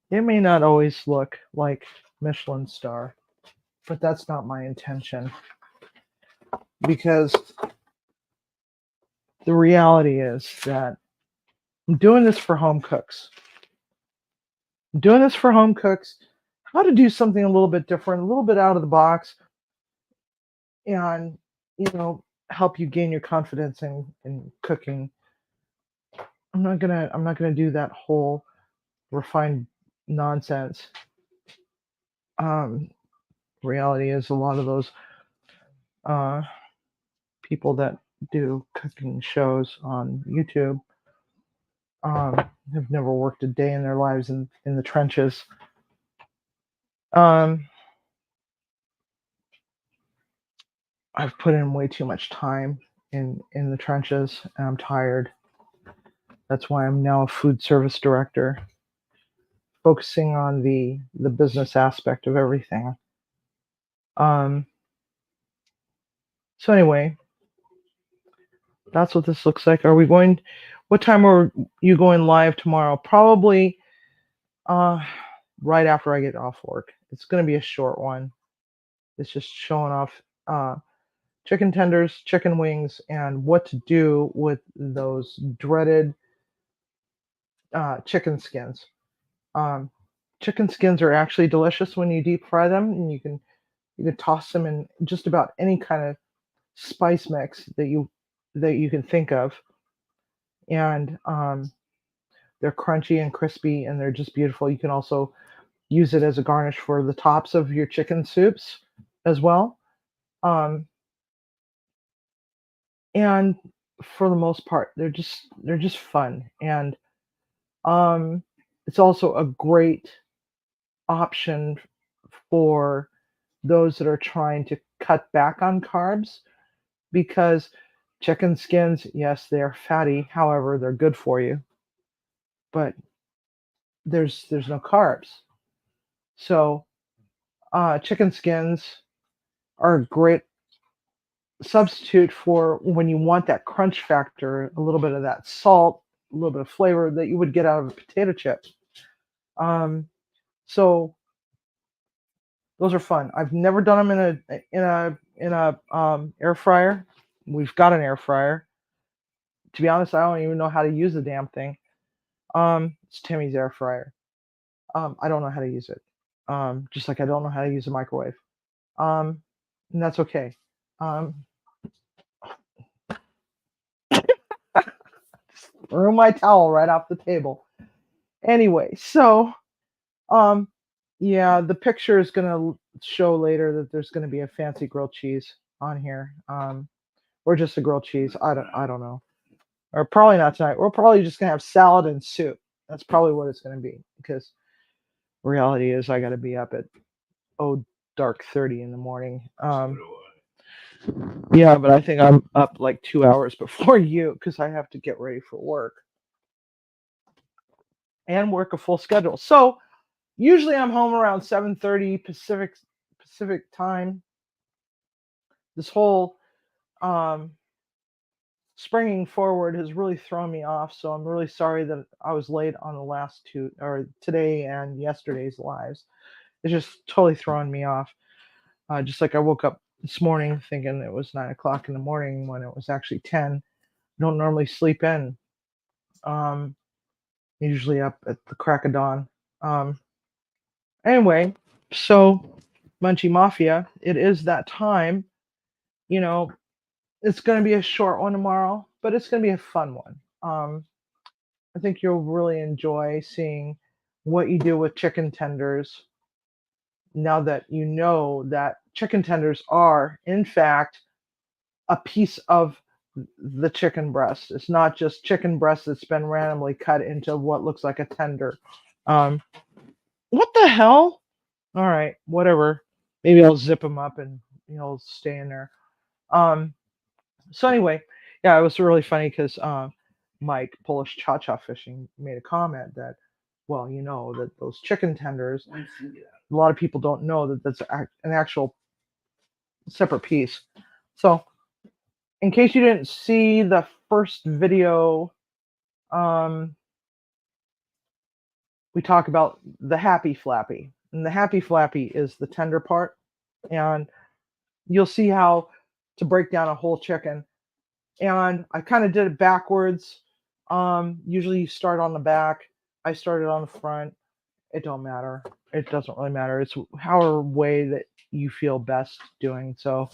It may not always look like Michelin star, but that's not my intention. Because the reality is that I'm doing this for home cooks. I'm doing this for home cooks. How to do something a little bit different, a little bit out of the box, and help you gain your confidence in cooking. I'm not gonna do that whole refined nonsense. Reality is a lot of those people that do cooking shows on YouTube have never worked a day in their lives in the trenches. I've put in way too much time in the trenches, and I'm tired. That's why I'm now a food service director, focusing on the business aspect of everything. So anyway, that's what this looks like. What time are you going live tomorrow? Probably right after I get off work. It's going to be a short one. It's just showing off chicken tenders, chicken wings, and what to do with those dreaded chicken skins. Chicken skins are actually delicious when you deep fry them, and you can toss them in just about any kind of spice mix that you can think of, and they're crunchy and crispy, and they're just beautiful. You can also use it as a garnish for the tops of your chicken soups as well. Um, and for the most part, they're just fun, and um, it's also a great option for those that are trying to cut back on carbs because chicken skins, yes, they're fatty. However, they're good for you, but there's no carbs. So chicken skins are a great substitute for when you want that crunch factor, a little bit of that salt, a little bit of flavor that you would get out of a potato chip. Um, so those are fun. I've never done them in a air fryer. We've got an air fryer. To be honest, I don't even know how to use the damn thing. It's Timmy's air fryer. I don't know how to use it. Just like I don't know how to use a microwave. Um, and that's okay. Um, threw my towel right off the table. Anyway, so um, yeah, the picture is gonna show later that there's gonna be a fancy grilled cheese on here, or just a grilled cheese. I don't know, or probably not tonight. We're probably just gonna have salad and soup. That's probably what it's gonna be because reality is I got to be up at dark 30 in the morning. Yeah, but I think I'm up like 2 hours before you because I have to get ready for work and work a full schedule. So usually I'm home around 7:30 Pacific time. This whole um, springing forward has really thrown me off. So I'm really sorry that I was late on the last two, or today and yesterday's lives. It's just totally thrown me off. Just like I woke up this morning thinking it was 9 o'clock in the morning when it was actually 10. I don't normally sleep in. Um, Usually up at the crack of dawn. Um, anyway, so Munchie Mafia, it is that time. You know, it's going to be a short one tomorrow, but it's going to be a fun one. I think you'll really enjoy seeing what you do with chicken tenders now that you know that chicken tenders are, in fact, a piece of the chicken breast. It's not just chicken breast that's been randomly cut into what looks like a tender. Um, what the hell? All right, whatever. Maybe I'll zip them up and stay in there. Um, so anyway, yeah, it was really funny because Mike Polish Cha Cha Fishing made a comment that, well, that those chicken tenders, a lot of people don't know that that's an actual separate piece. So in case you didn't see the first video, um, we talk about the happy flappy. And the happy flappy is the tender part. And you'll see how to break down a whole chicken. And I kind of did it backwards. Usually you start on the back. I started on the front. It don't matter. It doesn't really matter. It's however way that you feel best doing. So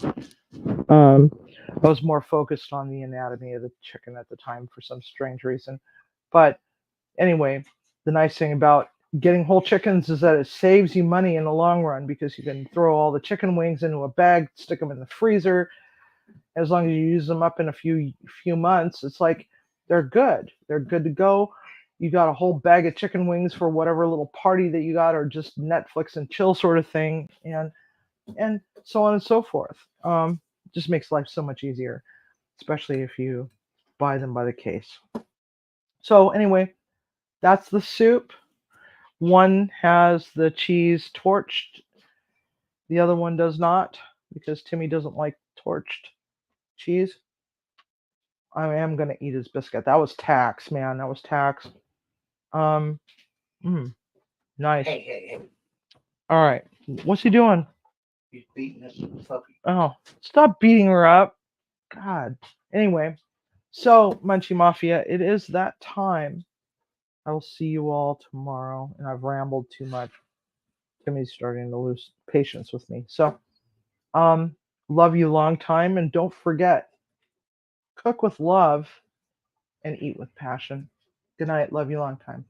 I was more focused on the anatomy of the chicken at the time for some strange reason. But anyway, the nice thing about getting whole chickens is that it saves you money in the long run because you can throw all the chicken wings into a bag, stick them in the freezer. As long as you use them up in a few months, it's like they're good. They're good to go. You got a whole bag of chicken wings for whatever little party that you got, or just Netflix and chill sort of thing, and so on and so forth. Just makes life so much easier, especially if you buy them by the case. So anyway, that's the soup. One has the cheese torched. The other one does not because Timmy doesn't like torched cheese. I am going to eat his biscuit. That was tax, man. That was tax. Um, nice. Hey. All right. What's he doing? He's beating this puppy. Oh, stop beating her up. God. Anyway, so Munchie Mafia, it is that time. I will see you all tomorrow. And I've rambled too much. Timmy's starting to lose patience with me. So, love you long time. And don't forget, cook with love and eat with passion. Good night. Love you long time.